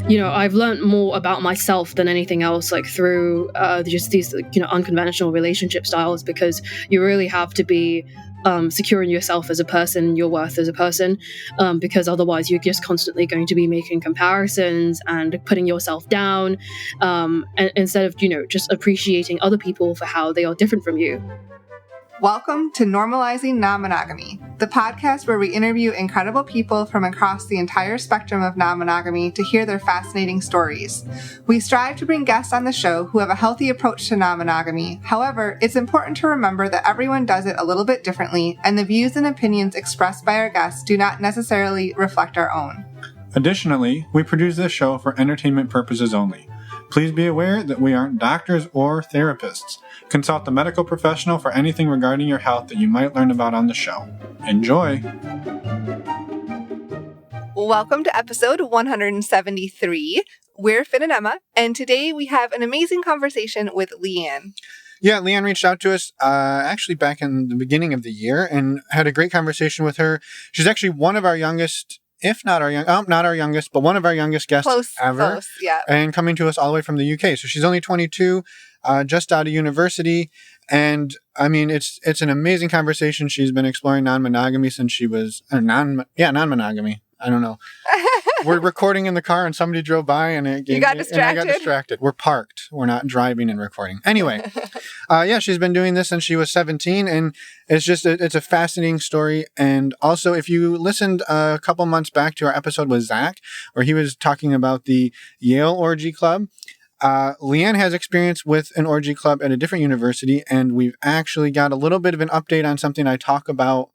I've learned more about myself than anything else, like through just these, unconventional relationship styles, because you really have to be secure in yourself as a person, your worth as a person, because otherwise you're just constantly going to be making comparisons and putting yourself down, and instead of, just appreciating other people for how they are different from you. Welcome to Normalizing Non-Monogamy, the podcast where we interview incredible people from across the entire spectrum of non-monogamy to hear their fascinating stories. We strive to bring guests on the show who have a healthy approach to non-monogamy. However, it's important to remember that everyone does it a little bit differently, and the views and opinions expressed by our guests do not necessarily reflect our own. Additionally, we produce this show for entertainment purposes only. Please be aware that we aren't doctors or therapists. Consult the medical professional for anything regarding your health that you might learn about on the show. Enjoy! Welcome to episode 173. We're Finn and Emma, and today we have an amazing conversation with Leanne. Yeah, Leanne reached out to us actually back in the beginning of the year and had a great conversation with her. She's actually one of our youngest, if not not our youngest, but one of our youngest guests ever. Close, yeah. And coming to us all the way from the UK. So she's only 22, just out of university. And I mean, it's an amazing conversation. She's been exploring non-monogamy since she was, non-monogamy. I don't know. We're recording in the car and somebody drove by and I got distracted. We're parked. We're not driving and recording. Anyway, she's been doing this since she was 17 and it's a fascinating story. And also if you listened a couple months back to our episode with Zach, where he was talking about the Yale Orgy Club, Leanne has experience with an orgy club at a different university. And we've actually got a little bit of an update on something I talk about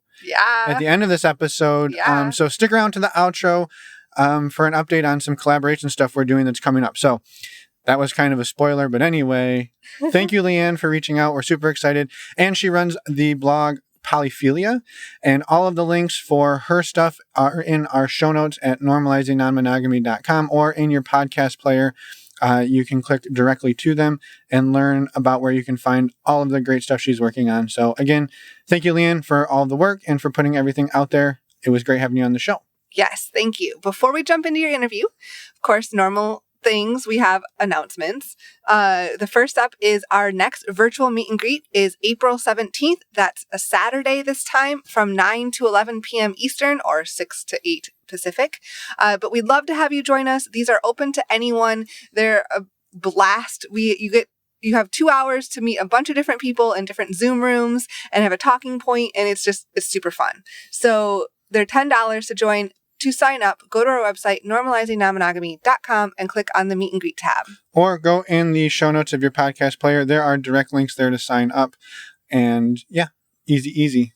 at the end of this episode. So stick around to the outro for an update on some collaboration stuff we're doing that's coming up. So that was kind of a spoiler. But anyway, thank you, Leanne, for reaching out. We're super excited. And she runs the blog Polyphilia. And all of the links for her stuff are in our show notes at normalizingnonmonogamy.com or in your podcast player. You can click directly to them and learn about where you can find all of the great stuff she's working on. So again, thank you, Leanne, for all the work and for putting everything out there. It was great having you on the show. Yes, thank you. Before we jump into your interview, of course, normal things, we have announcements. The first up is our next virtual meet and greet is April 17th. That's a Saturday this time from 9 to 11 p.m. Eastern or 6 to 8 Pacific. But we'd love to have you join us. These are open to anyone. They're a blast. You have 2 hours to meet a bunch of different people in different Zoom rooms and have a talking point, and it's super fun. So they're $10 to join. To sign up, go to our website, normalizingnonmonogamy.com, and click on the meet and greet tab. Or go in the show notes of your podcast player. There are direct links there to sign up. And yeah, easy.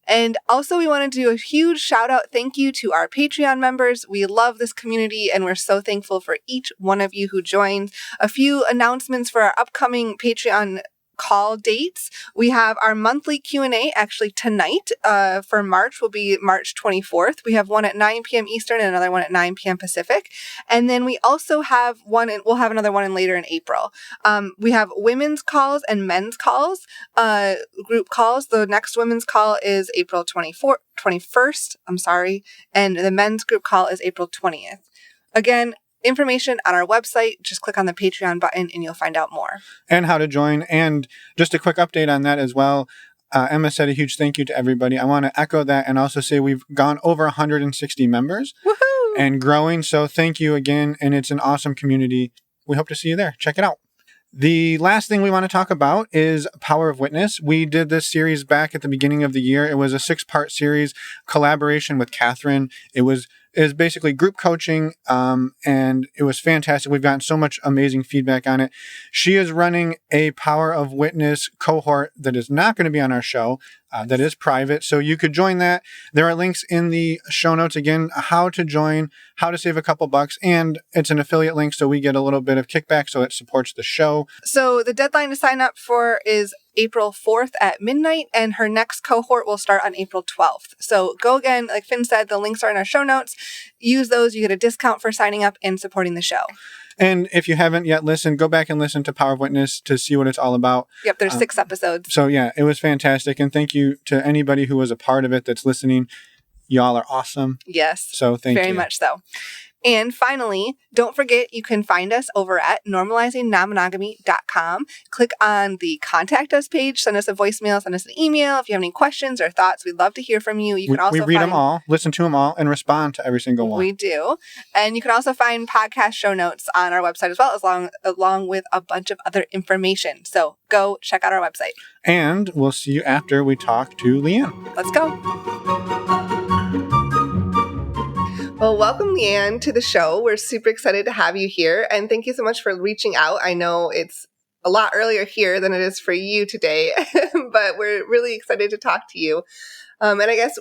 And also, we want to do a huge shout out thank you to our Patreon members. We love this community and we're so thankful for each one of you who joined. A few announcements for our upcoming Patreon call dates. We have our monthly Q&A actually tonight for March will be March 24th. We have one at 9 p.m. Eastern and another one at 9 p.m. Pacific. And then we also have we'll have another one later in April. We have women's calls and men's calls, group calls. The next women's call is April 21st, and the men's group call is April 20th. Again, information on our website. Just click on the Patreon button and you'll find out more. And how to join. And just a quick update on that as well. Emma said a huge thank you to everybody. I want to echo that and also say we've gone over 160 members. Woohoo! And growing. So thank you again. And it's an awesome community. We hope to see you there. Check it out. The last thing we want to talk about is Power of Witness. We did this series back at the beginning of the year. It was a 6-part series, collaboration with Catherine. It was basically group coaching, and it was fantastic. We've gotten so much amazing feedback on it. She is running a Power of Witness cohort that is not going to be on our show, that is private. So you could join that. There are links in the show notes, again, how to join, how to save a couple bucks, and it's an affiliate link, so we get a little bit of kickback, so it supports the show. So the deadline to sign up for is April 4th at midnight, and her next cohort will start on April 12th. So go again, like Finn said, the links are in our show notes. Use those. You get a discount for signing up and supporting the show. And if you haven't yet listened, go back and listen to Power of Witness to see what it's all about. Yep, there's 6 episodes. So yeah, it was fantastic. And thank you to anybody who was a part of it that's listening. Y'all are awesome. Yes. So thank you. Very much so. And finally, don't forget you can find us over at normalizingnonmonogamy.com. Click on the Contact Us page, send us a voicemail, send us an email. If you have any questions or thoughts, we'd love to hear from you. You can also read them all, listen to them all, and respond to every single one. We do. And you can also find podcast show notes on our website as well, along with a bunch of other information. So go check out our website. And we'll see you after we talk to Leanne. Let's go. Well, welcome, Leanne, to the show. We're super excited to have you here. And thank you so much for reaching out. I know it's a lot earlier here than it is for you today, but we're really excited to talk to you. And I guess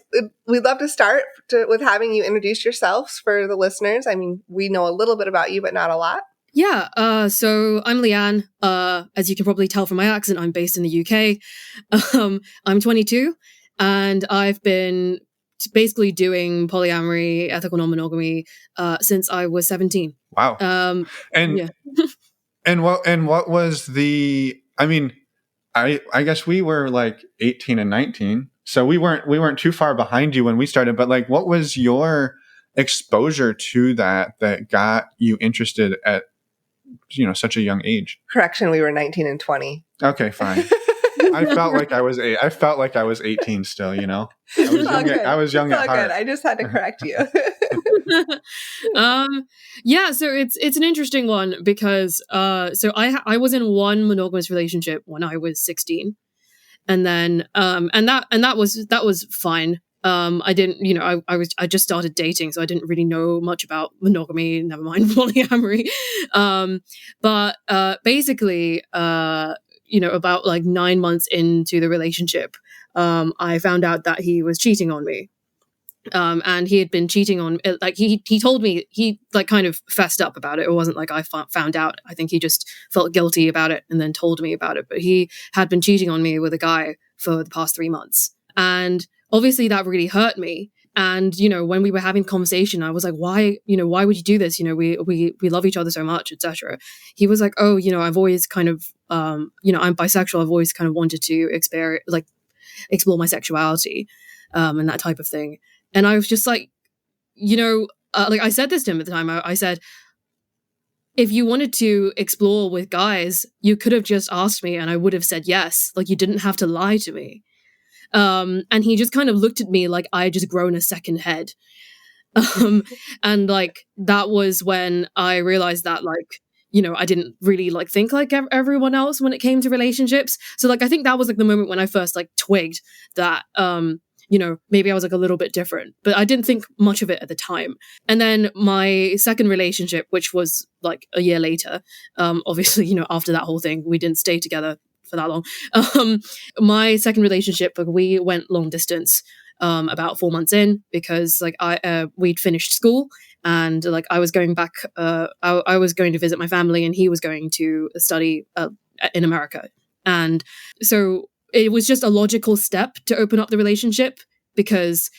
we'd love to start with having you introduce yourselves for the listeners. I mean, we know a little bit about you, but not a lot. Yeah, so I'm Leanne. As you can probably tell from my accent, I'm based in the UK. I'm 22, and I've been basically doing polyamory, ethical non-monogamy, since I was 17. Wow. And yeah. and what was the? I mean, I guess we were like 18 and 19, so we weren't too far behind you when we started. But like, what was your exposure to that got you interested at such a young age? Correction, we were 19 and 20. Okay, fine. I felt like I was 18 still, I was young at heart. Good. I just had to correct you. Yeah, so it's an interesting one because so I was in one monogamous relationship when I was 16. And then and that was fine. I didn't, I just started dating, so I didn't really know much about monogamy, never mind polyamory. But basically, about like 9 months into the relationship, I found out that he was cheating on me. And he had been cheating on, like he told me, he like kind of fessed up about it. It wasn't like I found out. I think he just felt guilty about it and then told me about it. But he had been cheating on me with a guy for the past 3 months. And obviously that really hurt me. And, when we were having conversation, I was like, why would you do this? We love each other so much, etc. He was like, oh, I've always kind of, I'm bisexual. I've always kind of wanted to explore my sexuality, and that type of thing. And I was just like, I said this to him at the time. I said, if you wanted to explore with guys, you could have just asked me and I would have said yes. Like, you didn't have to lie to me. And he just kind of looked at me like I had just grown a second head. And like, that was when I realized that I didn't really think like everyone else when it came to relationships. So I think that was the moment when I first twigged that, maybe I was a little bit different, but I didn't think much of it at the time. And then my second relationship, which was a year later, obviously, after that whole thing, we didn't stay together for that long. My second relationship, we went long distance, about 4 months in, because we'd finished school and I was going back, I was going to visit my family and he was going to study in America. And so it was just a logical step to open up the relationship because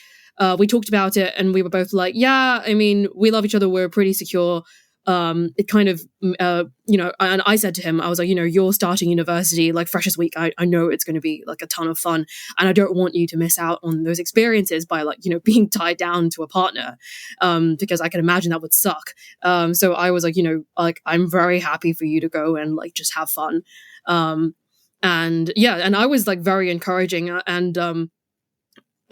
we talked about it and we were both like, yeah, I mean, we love each other. We're pretty secure. It kind of, and I said to him, I was like, you're starting university, freshers week. I know it's going to be a ton of fun. And I don't want you to miss out on those experiences by being tied down to a partner, because I can imagine that would suck. So I was like, I'm very happy for you to go and just have fun. And yeah, and I was very encouraging and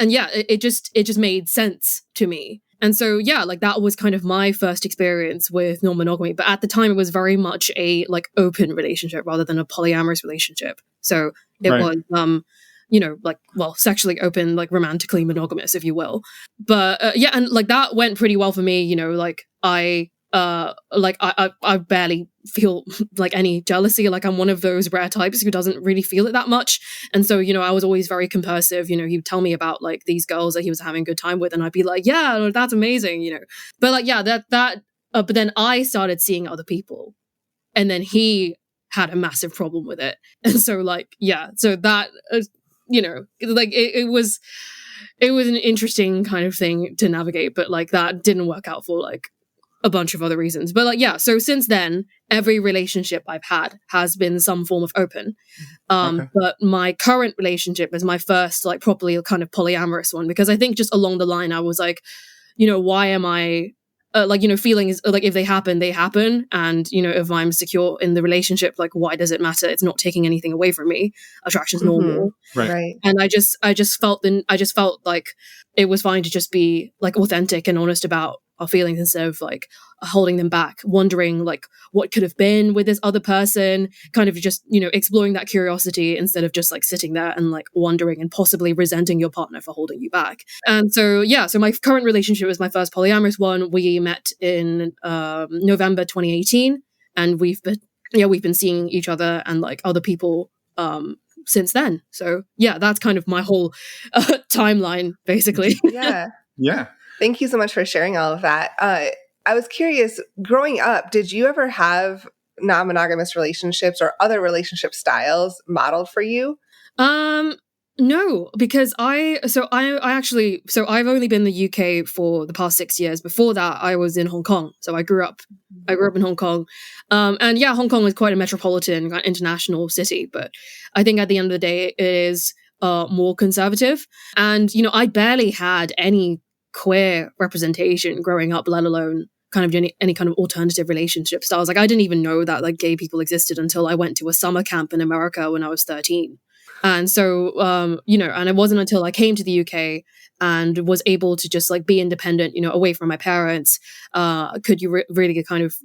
yeah, it just made sense to me. And so, yeah, that was kind of my first experience with non-monogamy. But at the time, it was very much a open relationship rather than a polyamorous relationship. So it was, sexually open, romantically monogamous, if you will. But yeah, and that went pretty well for me. I barely feel any jealousy. I'm one of those rare types who doesn't really feel it that much. And so, I was always very compersive. He would tell me about these girls that he was having a good time with, and I'd be like, yeah, that's amazing, But but then I started seeing other people, and then he had a massive problem with it. And so so that it was an interesting kind of thing to navigate, but that didn't work out for a bunch of other reasons. But so since then, every relationship I've had has been some form of open. Okay. But my current relationship is my first properly kind of polyamorous one, because I think just along the line I was why am I like, you know, feelings, like, if they happen, they happen. And, you know, if I'm secure in the relationship, like, why does it matter? It's not taking anything away from me. Attraction's normal. Right. And I just felt like it was fine to just be like authentic and honest about our feelings instead of like holding them back, wondering like what could have been with this other person, kind of just, you know, exploring that curiosity instead of just like sitting there and like wondering and possibly resenting your partner for holding you back. And so, yeah, so my current relationship was my first polyamorous one. We met in November 2018, and we've been seeing each other and like other people since then. So yeah, that's kind of my whole timeline, basically. Yeah. Yeah. Thank you so much for sharing all of that. I was curious, growing up, did you ever have non-monogamous relationships or other relationship styles modeled for you? No, because I've only been in the UK for the past 6 years. Before that, I was in Hong Kong. So I grew up in Hong Kong. And yeah, Hong Kong is quite a metropolitan, international city, but I think at the end of the day, it is more conservative. And, you know, I barely had any queer representation growing up, let alone kind of any kind of alternative relationship styles. Like, I didn't even know that like gay people existed until I went to a summer camp in America when I was 13. And so, you know, and it wasn't until I came to the UK and was able to just like be independent, you know, away from my parents, could you really kind of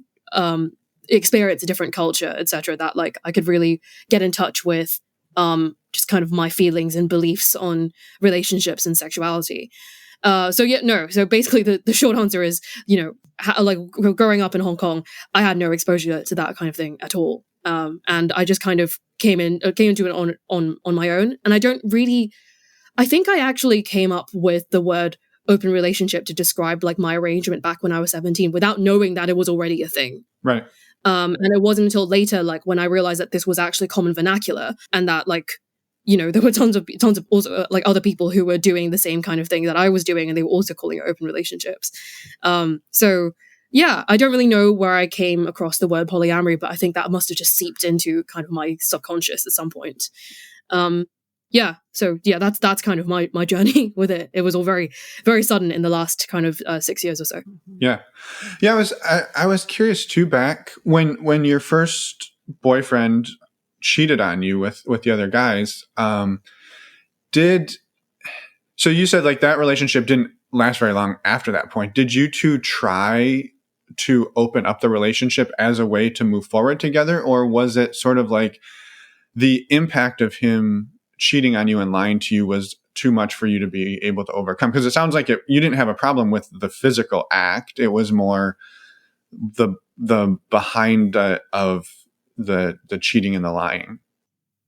experience a different culture, etc., that like I could really get in touch with just kind of my feelings and beliefs on relationships and sexuality. So yeah, no. So basically, the short answer is, you know, like growing up in Hong Kong, I had no exposure to that kind of thing at all. And I just kind of came into it on my own. And I think I actually came up with the word open relationship to describe like my arrangement back when I was 17 without knowing that it was already a thing. Right. And it wasn't until later, like when I realized that this was actually common vernacular and that like, you know, there were tons of also like other people who were doing the same kind of thing that I was doing, and they were also calling it open relationships. So yeah, I don't really know where I came across the word polyamory, but I think that must have just seeped into kind of my subconscious at some point. Yeah, so yeah, that's kind of my journey with it. It was all very, very sudden in the last kind of 6 years or so. Yeah. I was curious too. Back when your first boyfriend cheated on you with the other guys, so you said like that relationship didn't last very long after that point. Did you two try to open up the relationship as a way to move forward together, or was it sort of like the impact of him cheating on you and lying to you was too much for you to be able to overcome? Because it sounds like you didn't have a problem with the physical act. It was more the behind of the cheating and the lying.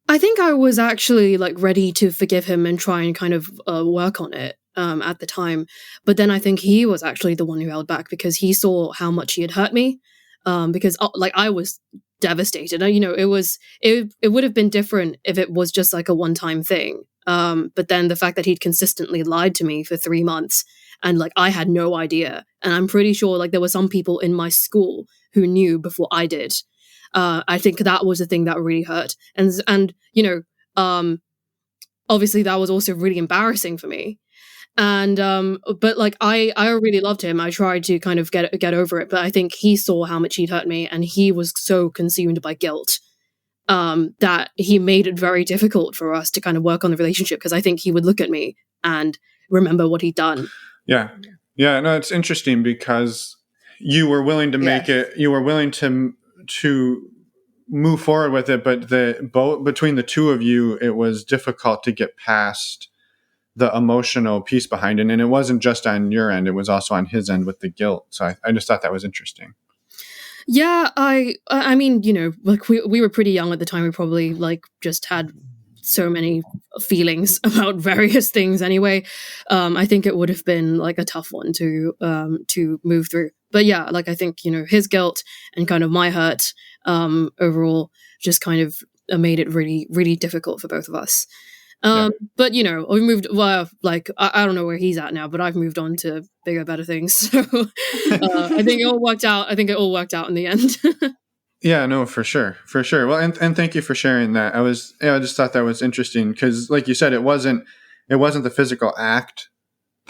I think I was actually like ready to forgive him and try and kind of work on it at the time. But then I think he was actually the one who held back because he saw how much he had hurt me. Because like I was devastated. You know, it would have been different if it was just like a one-time thing. But then the fact that he'd consistently lied to me for 3 months and like I had no idea. And I'm pretty sure like there were some people in my school who knew before I did. I think that was the thing that really hurt. And you know, obviously that was also really embarrassing for me. And but like I really loved him. I tried to kind of get over it, but I think he saw how much he'd hurt me, and he was so consumed by guilt that he made it very difficult for us to kind of work on the relationship, because I think he would look at me and remember what he'd done. Yeah. No, it's interesting because you were willing to make it. You were willing to move forward with it, but between the two of you, it was difficult to get past the emotional piece behind it. And it wasn't just on your end, it was also on his end with the guilt. So I just thought that was interesting. Yeah, I mean, you know, like we were pretty young at the time. We probably like just had so many feelings about various things anyway. I think it would have been like a tough one to move through. But yeah, like I think, you know, his guilt and kind of my hurt overall just kind of made it really, really difficult for both of us. But you know, we moved. Well, like I don't know where he's at now, but I've moved on to bigger, better things. So I think it all worked out. I think it all worked out in the end. Yeah, no, for sure. Well, and thank you for sharing that. I just thought that was interesting because, like you said, it wasn't the physical act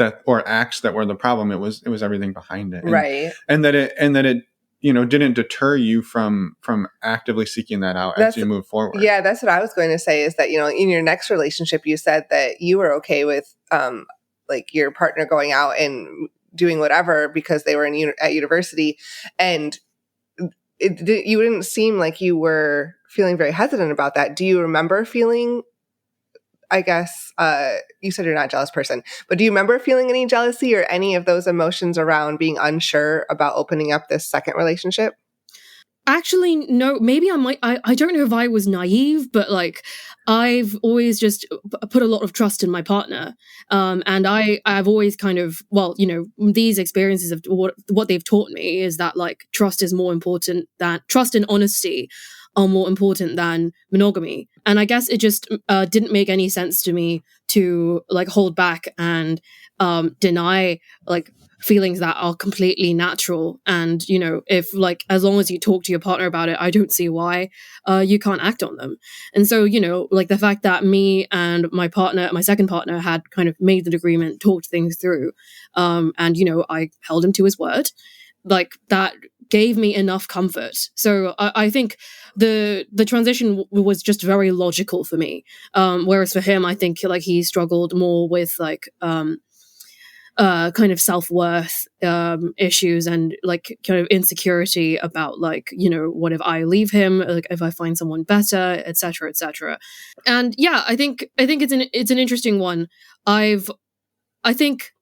that or acts that were the problem. It was everything behind it. Right. And that it didn't deter you from actively seeking that out as you move forward. Yeah, that's what I was going to say, is that, in your next relationship, you said that you were okay with like your partner going out and doing whatever because they were at university, and you didn't seem like you were feeling very hesitant about that. Do you remember feeling, I guess, you said you're not a jealous person, but do you remember feeling any jealousy or any of those emotions around being unsure about opening up this second relationship? Actually, no, maybe I don't know if I was naive, but like I've always just put a lot of trust in my partner. And I've always kind of, these experiences of what they've taught me is that like trust and honesty are more important than monogamy. And I guess it just didn't make any sense to me to like hold back and deny like feelings that are completely natural. And if like as long as you talk to your partner about it, I don't see why you can't act on them. And so like the fact that me and my second partner had kind of made the agreement, talked things through, and I held him to his word, like that gave me enough comfort. So I think the transition was just very logical for me, whereas for him I think like he struggled more with like kind of self-worth issues and like kind of insecurity about like what if I leave him, like if I find someone better, etc., etc. And yeah, I think it's an interesting one. I think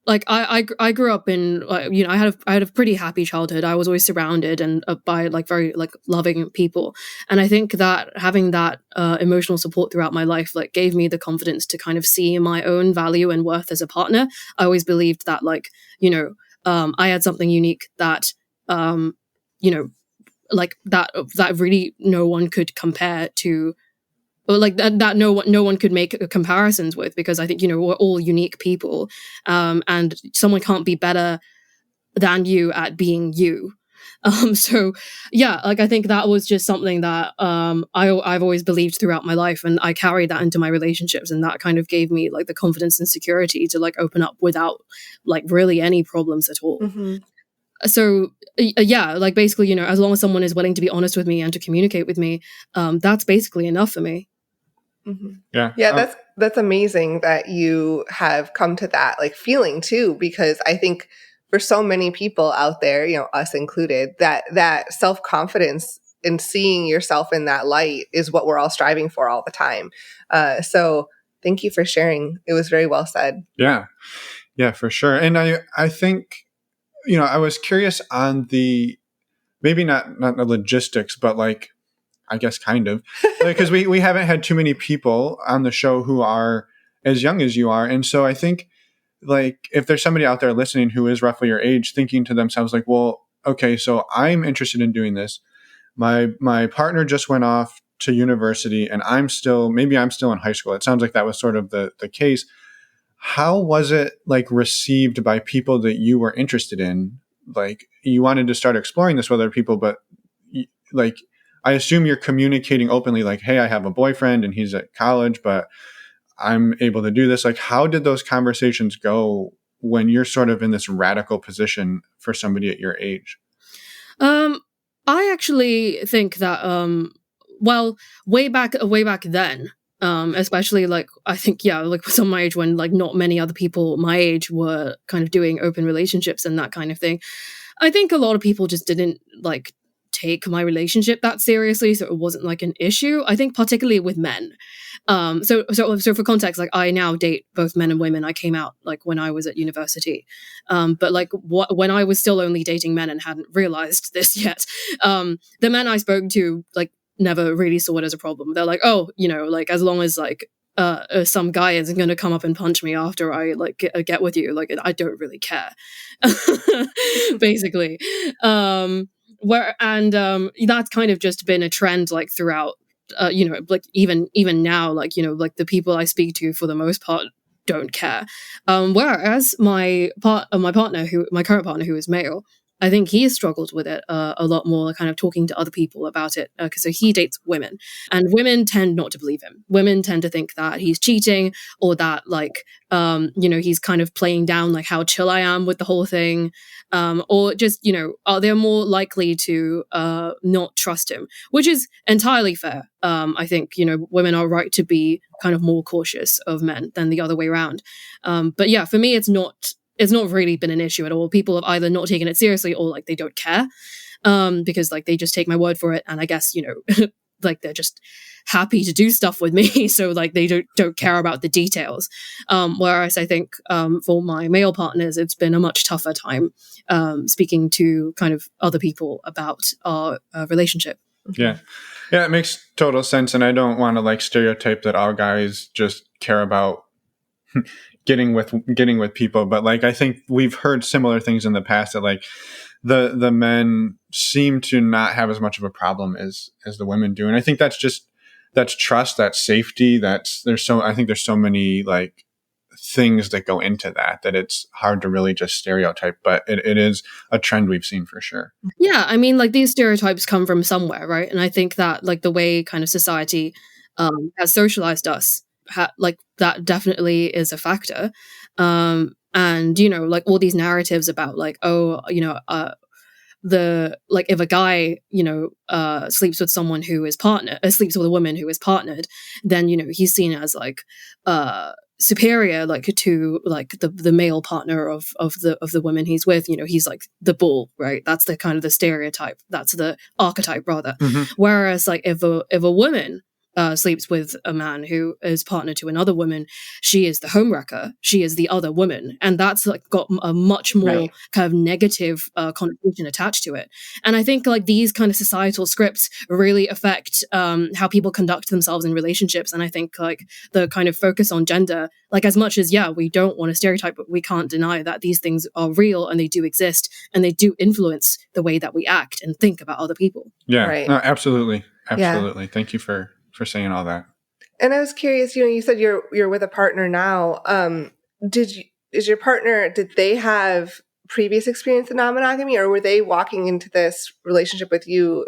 like I grew up in I had a pretty happy childhood. I was always surrounded and by like very like loving people, and I think that having that emotional support throughout my life like gave me the confidence to kind of see my own value and worth as a partner. I always believed that like I had something unique that like that really no one could compare to, or like that no one could make comparisons with, because I think we're all unique people, and someone can't be better than you at being you. So yeah, like I think that was just something that I've always believed throughout my life, and I carried that into my relationships, and that kind of gave me like the confidence and security to like open up without like really any problems at all. Mm-hmm. So yeah, like basically as long as someone is willing to be honest with me and to communicate with me, that's basically enough for me. Mm-hmm. Yeah. That's amazing that you have come to that like feeling too, because I think for so many people out there, us included, that self-confidence and seeing yourself in that light is what we're all striving for all the time. So thank you for sharing. It was very well said. Yeah, for sure. And I think I was curious on the maybe not the logistics, but like I guess kind of, because we haven't had too many people on the show who are as young as you are. And so I think like if there's somebody out there listening who is roughly your age, thinking to themselves like, well, okay, so I'm interested in doing this. My partner just went off to university and I'm still in high school. It sounds like that was sort of the case. How was it like received by people that you were interested in? Like you wanted to start exploring this with other people, but like I assume you're communicating openly, like, hey, I have a boyfriend and he's at college, but I'm able to do this. Like, how did those conversations go when you're sort of in this radical position for somebody at your age? I actually think that, well, way back then, especially like, I think, yeah, like with some my age when like not many other people my age were kind of doing open relationships and that kind of thing. I think a lot of people just didn't like take my relationship that seriously, so it wasn't like an issue. I think particularly with men. So for context, like I now date both men and women. I came out like when I was at university, but like when I was still only dating men and hadn't realized this yet, the men I spoke to like never really saw it as a problem. They're like, oh, like as long as like some guy isn't going to come up and punch me after I like get with you, like I don't really care, basically. That's kind of just been a trend like throughout, like even now, like like the people I speak to for the most part don't care. Whereas my current partner, who is male, I think he has struggled with it a lot more, kind of talking to other people about it. Because so he dates women, and women tend not to believe him. Women tend to think that he's cheating, or that like, he's kind of playing down like how chill I am with the whole thing, or just, they're more likely to not trust him, which is entirely fair. I think, women are right to be kind of more cautious of men than the other way around. But yeah, for me, it's not really been an issue at all. People have either not taken it seriously or like they don't care, because like they just take my word for it. And I guess, like they're just happy to do stuff with me. So like they don't care about the details. Whereas I think for my male partners, it's been a much tougher time speaking to kind of other people about our relationship. Yeah. Yeah, it makes total sense. And I don't want to like stereotype that all guys just care about getting with people, but like I think we've heard similar things in the past that like the men seem to not have as much of a problem as the women do, and I think that's trust, that's safety, I think there's so many like things that go into that it's hard to really just stereotype, but it is a trend we've seen for sure. Yeah, I mean, like these stereotypes come from somewhere, right? And I think that like the way kind of society has socialized us, like that definitely is a factor. And like all these narratives about like, the like if a guy sleeps with someone who is sleeps with a woman who is partnered, then he's seen as like superior like to like the male partner of the woman he's with. He's like the bull, right? That's the kind of the stereotype, that's the archetype rather. Whereas like if a woman sleeps with a man who is partner to another woman, she is the homewrecker, she is the other woman, and that's like got a much more kind of negative connotation attached to it. And I think like these kind of societal scripts really affect how people conduct themselves in relationships. And I think like the kind of focus on gender, like as much as we don't want to stereotype, but we can't deny that these things are real and they do exist and they do influence the way that we act and think about other people. Yeah, no, absolutely. Yeah. Thank you for saying all that. And I was curious, you said you're with a partner now. Did your partner, did they have previous experience in non-monogamy, or were they walking into this relationship with you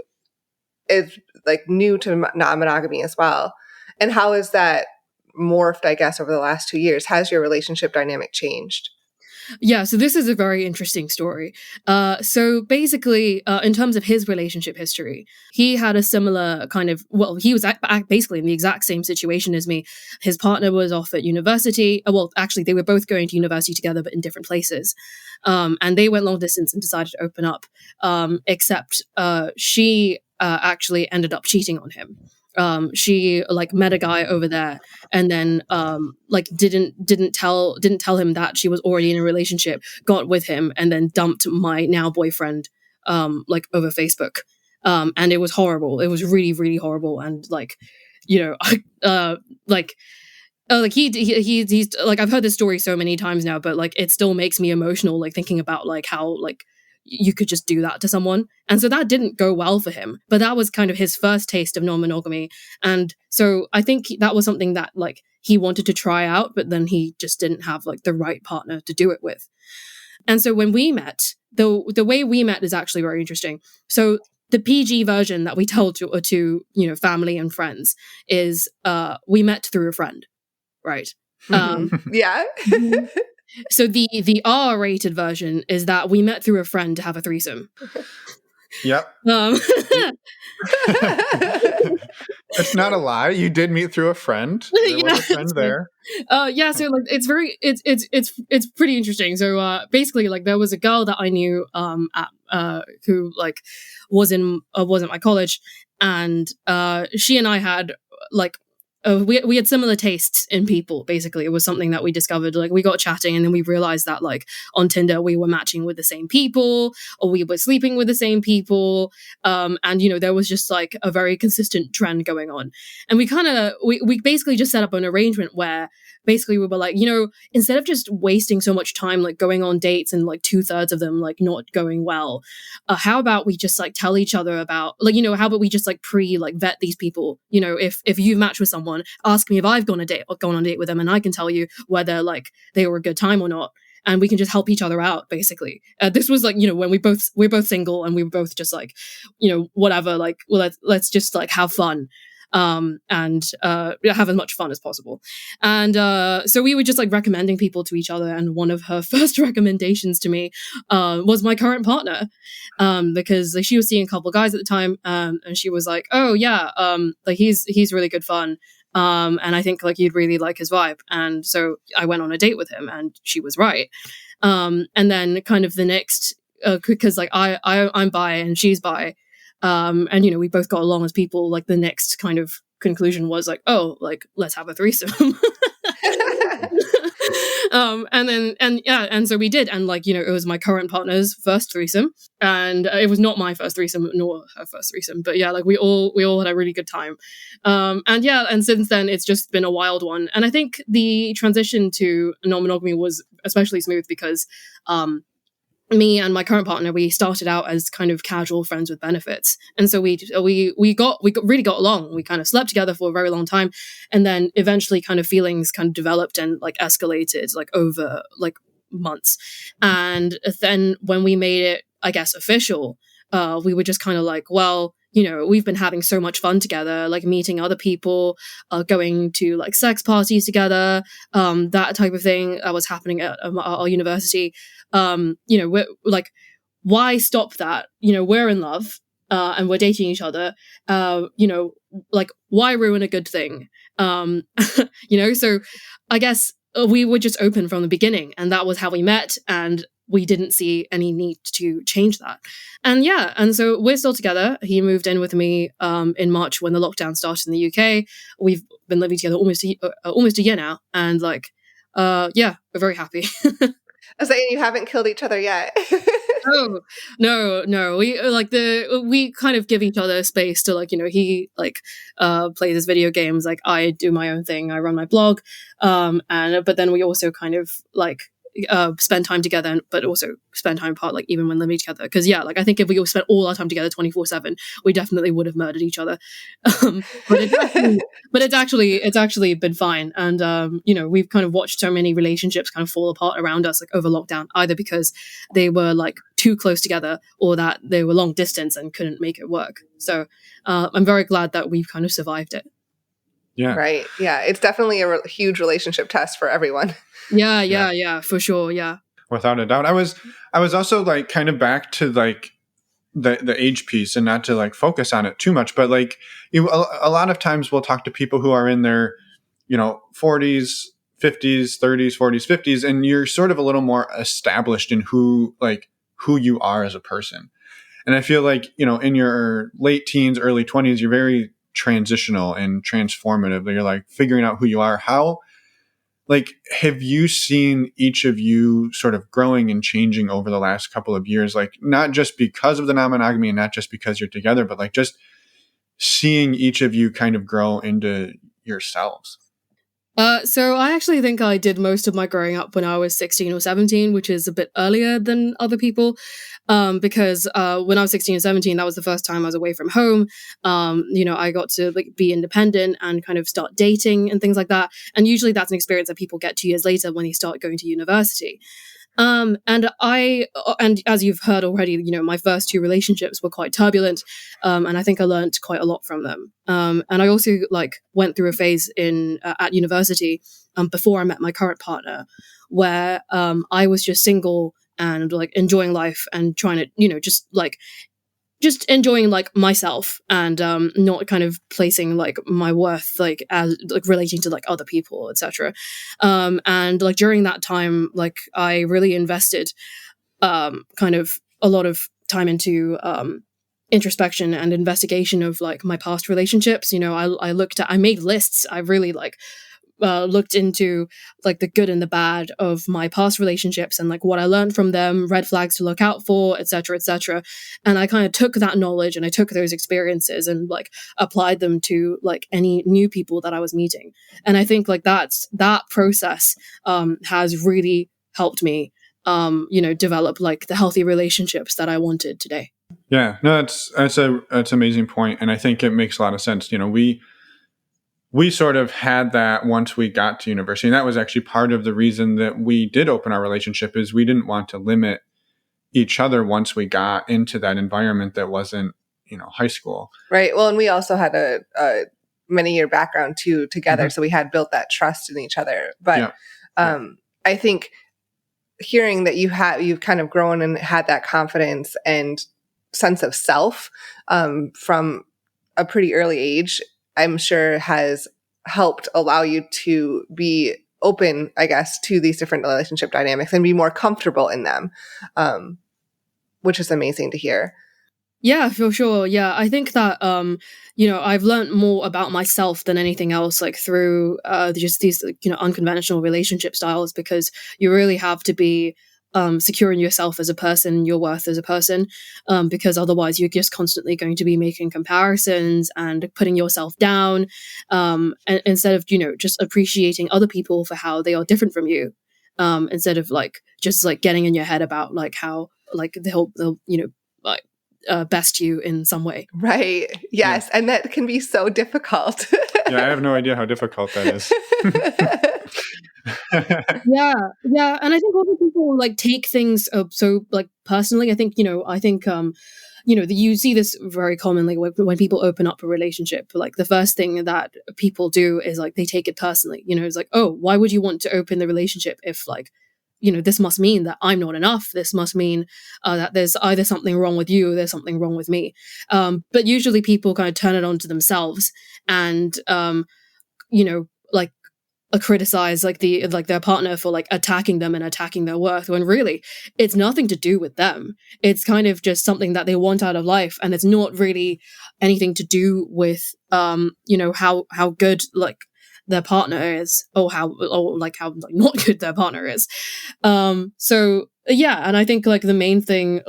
as like new to non-monogamy as well? And how has that morphed, I guess, over the last 2 years? Has your relationship dynamic changed? Yeah, so this is a very interesting story. So basically, in terms of his relationship history, he had a similar kind of, he was basically in the exact same situation as me. His partner was off at university. Well, actually, they were both going to university together, but in different places. And they went long distance and decided to open up, except she actually ended up cheating on him. She like met a guy over there and then like didn't tell him that she was already in a relationship, got with him, and then dumped my now boyfriend like over Facebook. And it was horrible. It was really, really horrible. And like, he's like, I've heard this story so many times now, but like it still makes me emotional, like thinking about like how like you could just do that to someone. And so that didn't go well for him, but that was kind of his first taste of non-monogamy. And so I think that was something that like he wanted to try out, but then he just didn't have like the right partner to do it with. And so when we met, the way we met is actually very interesting. So the PG version that we tell to family and friends is we met through a friend, right? Yeah. So the R-rated version is that we met through a friend to have a threesome. Yep. It's not a lie. You did meet through a friend. There was a friend there. Yeah. So like it's pretty interesting. So basically, like there was a girl that I knew who like wasn't my college, and she and I had like. We had similar tastes in people, basically. It was something that we discovered. Like, we got chatting, and then we realized that, like, on Tinder, we were matching with the same people, or we were sleeping with the same people. And, there was just, like, a very consistent trend going on. And we basically just set up an arrangement where basically we were like, instead of just wasting so much time, like, going on dates and, like, 2/3 of them, like, not going well, how about we just, like, tell each other about, like, how about we just, like, vet these people? If you've matched with someone, ask me if I've gone on a date with them, and I can tell you whether like they were a good time or not. and we can just help each other out, basically. This was like, when we're both single, and we were both just like, whatever, like, well, let's just like have fun, and have as much fun as possible. And so we were just like recommending people to each other, and one of her first recommendations to me was my current partner, because like, she was seeing a couple of guys at the time, and she was like, oh yeah, like he's really good fun, and I think like you'd really like his vibe. And so I went on a date with him, and she was right. And then kind of the next, because like I'm bi and she's bi, and we both got along as people, like the next kind of conclusion was like, oh, like let's have a threesome. And so we did, and like it was my current partner's first threesome, and it was not my first threesome nor her first threesome, but yeah, like we all had a really good time, and since then it's just been a wild one. And I think the transition to non-monogamy was especially smooth because me and my current partner, we started out as kind of casual friends with benefits, and so we really got along. We kind of slept together for a very long time, and then eventually kind of feelings kind of developed and like escalated like over like months. And then when we made it, I guess, official, we were just kind of like, well, we've been having so much fun together, like meeting other people, going to like sex parties together, that type of thing that was happening at our university. We're like, why stop that? We're in love, and we're dating each other. Like, why ruin a good thing? So I guess we were just open from the beginning, and that was how we met, and we didn't see any need to change that. And yeah, and so we're still together. He moved in with me in March when the lockdown started in the UK. We've been living together almost a year now, and like, yeah, we're very happy. I was saying, you haven't killed each other yet. Oh, no. We kind of give each other space to like, he like plays his video games, like I do my own thing, I run my blog, but then we also kind of like spend time together, but also spend time apart, like even when living together. Because yeah, like I think if we all spent all our time together 24/7, we definitely would have murdered each other. But it's actually been fine. And we've kind of watched so many relationships kind of fall apart around us, like over lockdown, either because they were like too close together, or that they were long distance and couldn't make it work. So I'm very glad that we've kind of survived it. Yeah. Right. Yeah. It's definitely a huge relationship test for everyone. Yeah, for sure. Yeah. Without a doubt. I was also like kind of back to like the age piece, and not to like focus on it too much, but like a lot of times we'll talk to people who are in their, 40s, 50s, 30s, 40s, 50s, and you're sort of a little more established in who you are as a person. And I feel like, in your late teens, early 20s, you're very transitional and transformative. You're like figuring out who you are. How, like, have you seen each of you sort of growing and changing over the last couple of years? Like, not just because of the non-monogamy and not just because you're together, but like just seeing each of you kind of grow into yourselves. So I actually think I did most of my growing up when I was 16 or 17, which is a bit earlier than other people. Because when I was 16 and 17, that was the first time I was away from home. I got to like be independent and kind of start dating and things like that. And usually that's an experience that people get 2 years later when they start going to university. And as you've heard already, my first two relationships were quite turbulent. And I think I learned quite a lot from them. And I also like went through a phase at university, before I met my current partner, where, I was just single and like enjoying life and trying to, just enjoying like myself, and not kind of placing like my worth like as like relating to like other people, etc. And like during that time, like I really invested kind of a lot of time into introspection and investigation of like my past relationships. I made lists. I really like looked into like the good and the bad of my past relationships and like what I learned from them, red flags to look out for, etc., etc. And I kind of took that knowledge and I took those experiences and like applied them to like any new people that I was meeting. And I think like that process has really helped me develop like the healthy relationships that I wanted today. Yeah, no, that's an amazing point, and I think it makes a lot of sense. we sort of had that once we got to university. And that was actually part of the reason that we did open our relationship, is we didn't want to limit each other once we got into that environment that wasn't, high school. Right. Well, and we also had a many-year background too together. So we had built that trust in each other. But I think hearing that you've kind of grown and had that confidence and sense of self from a pretty early age, I'm sure has helped allow you to be open, I guess, to these different relationship dynamics and be more comfortable in them, which is amazing to hear. Yeah, for sure. Yeah, I think that I've learned more about myself than anything else, like through just these unconventional relationship styles, because you really have to be secure in yourself as a person, your worth as a person, because otherwise you're just constantly going to be making comparisons and putting yourself down, and instead of just appreciating other people for how they are different from you, instead of just getting in your head about how they'll best you in some way. Right. Yes. Yeah. And that can be so difficult. Yeah, I have no idea how difficult that is. Yeah. And I think a lot of people take things so personally. I think, you see this very commonly when people open up a relationship. The first thing that people do is they take it personally. It's oh, why would you want to open the relationship if this must mean that I'm not enough. This must mean that there's either something wrong with you or there's something wrong with me. But usually people kind of turn it on to themselves and, criticize their partner for attacking them and attacking their worth, when really it's nothing to do with them. It's kind of just something that they want out of life, and it's not really anything to do with how good their partner is, or how not good their partner is. So yeah, and I think the main thing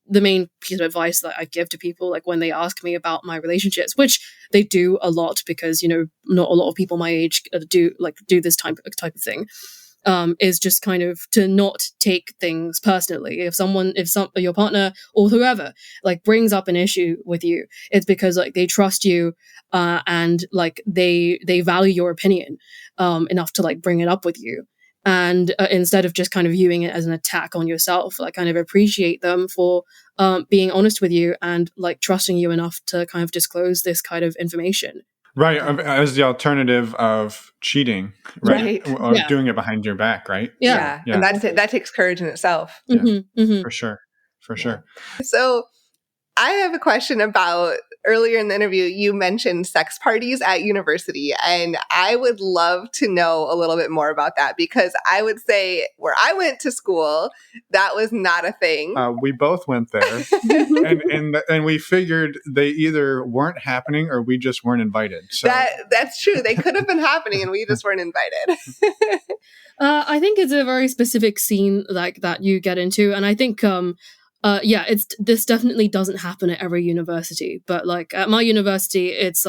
the main piece of advice that I give to people when they ask me about my relationships, which they do a lot because not a lot of people my age do this type of thing, is just kind of to not take things personally. If your partner or whoever brings up an issue with you, it's because they trust you, and they value your opinion enough to bring it up with you. And instead of just kind of viewing it as an attack on yourself, kind of appreciate them for being honest with you and trusting you enough to kind of disclose this kind of information. Right, as the alternative of cheating, right? Or doing it behind your back, right? Yeah. And that takes courage in itself. For sure. So I have a question about, earlier in the interview, you mentioned sex parties at university, and I would love to know a little bit more about that, because I would say where I went to school, that was not a thing. We both went there, and we figured they either weren't happening or we just weren't invited. So that's true. They could have been happening, and we just weren't invited. I think it's a very specific scene that you get into, and I think this definitely doesn't happen at every university, but at my university, it's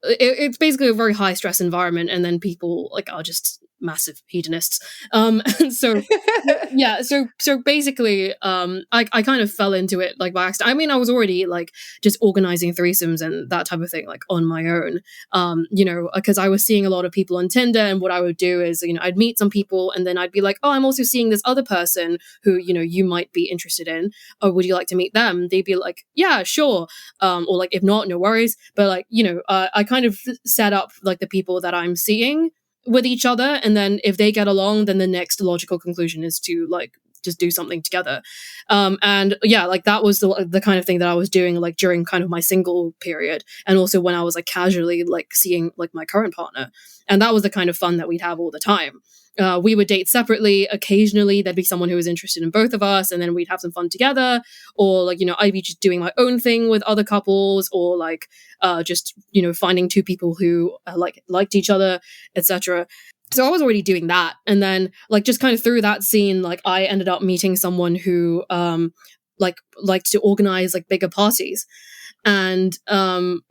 it's basically a very high stress environment, and then people are just massive hedonists. And so so basically, I kind of fell into it by accident. I mean, I was already just organizing threesomes and that type of thing on my own, because I was seeing a lot of people on Tinder, and what I would do is I'd meet some people, and then I'd be like, oh, I'm also seeing this other person who you might be interested in. Oh, would you like to meet them? They'd be like, yeah, sure. Or if not, no worries. But I kind of set up the people that I'm seeing with each other, and then if they get along, then the next logical conclusion is to just do something together. And yeah, that was the kind of thing that I was doing during kind of my single period, and also when I was casually seeing my current partner, and that was the kind of fun that we'd have all the time. We would date separately. Occasionally there'd be someone who was interested in both of us, and then we'd have some fun together, or I'd be just doing my own thing with other couples, or just finding two people who liked each other, etc. So I was already doing that, and then just kind of through that scene, I ended up meeting someone who liked to organize bigger parties. And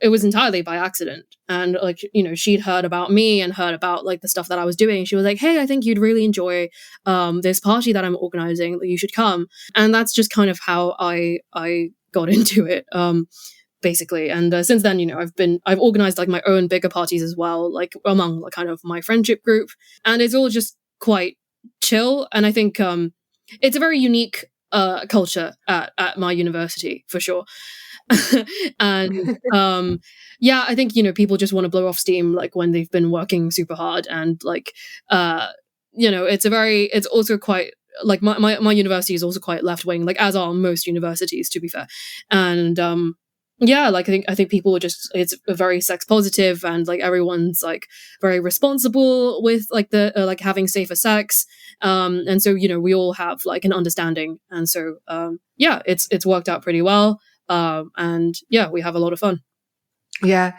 it was entirely by accident, and she'd heard about me and heard about the stuff that I was doing. She was like, hey, I think you'd really enjoy this party that I'm organizing, you should come. And that's just kind of how I got into it. basically. And since then, I've organized like my own bigger parties as well, like among like kind of my friendship group, and it's all just quite chill. And I think it's a very unique culture at my university for sure. And yeah, I think people just want to blow off steam like when they've been working super hard, and like it's also quite like my university is also quite left wing, like as are most universities, to be fair. And yeah, like I think people are just, it's very sex positive, and like everyone's like very responsible with like the like having safer sex, and so we all have like an understanding, and so yeah, it's worked out pretty well, and yeah, we have a lot of fun. Yeah,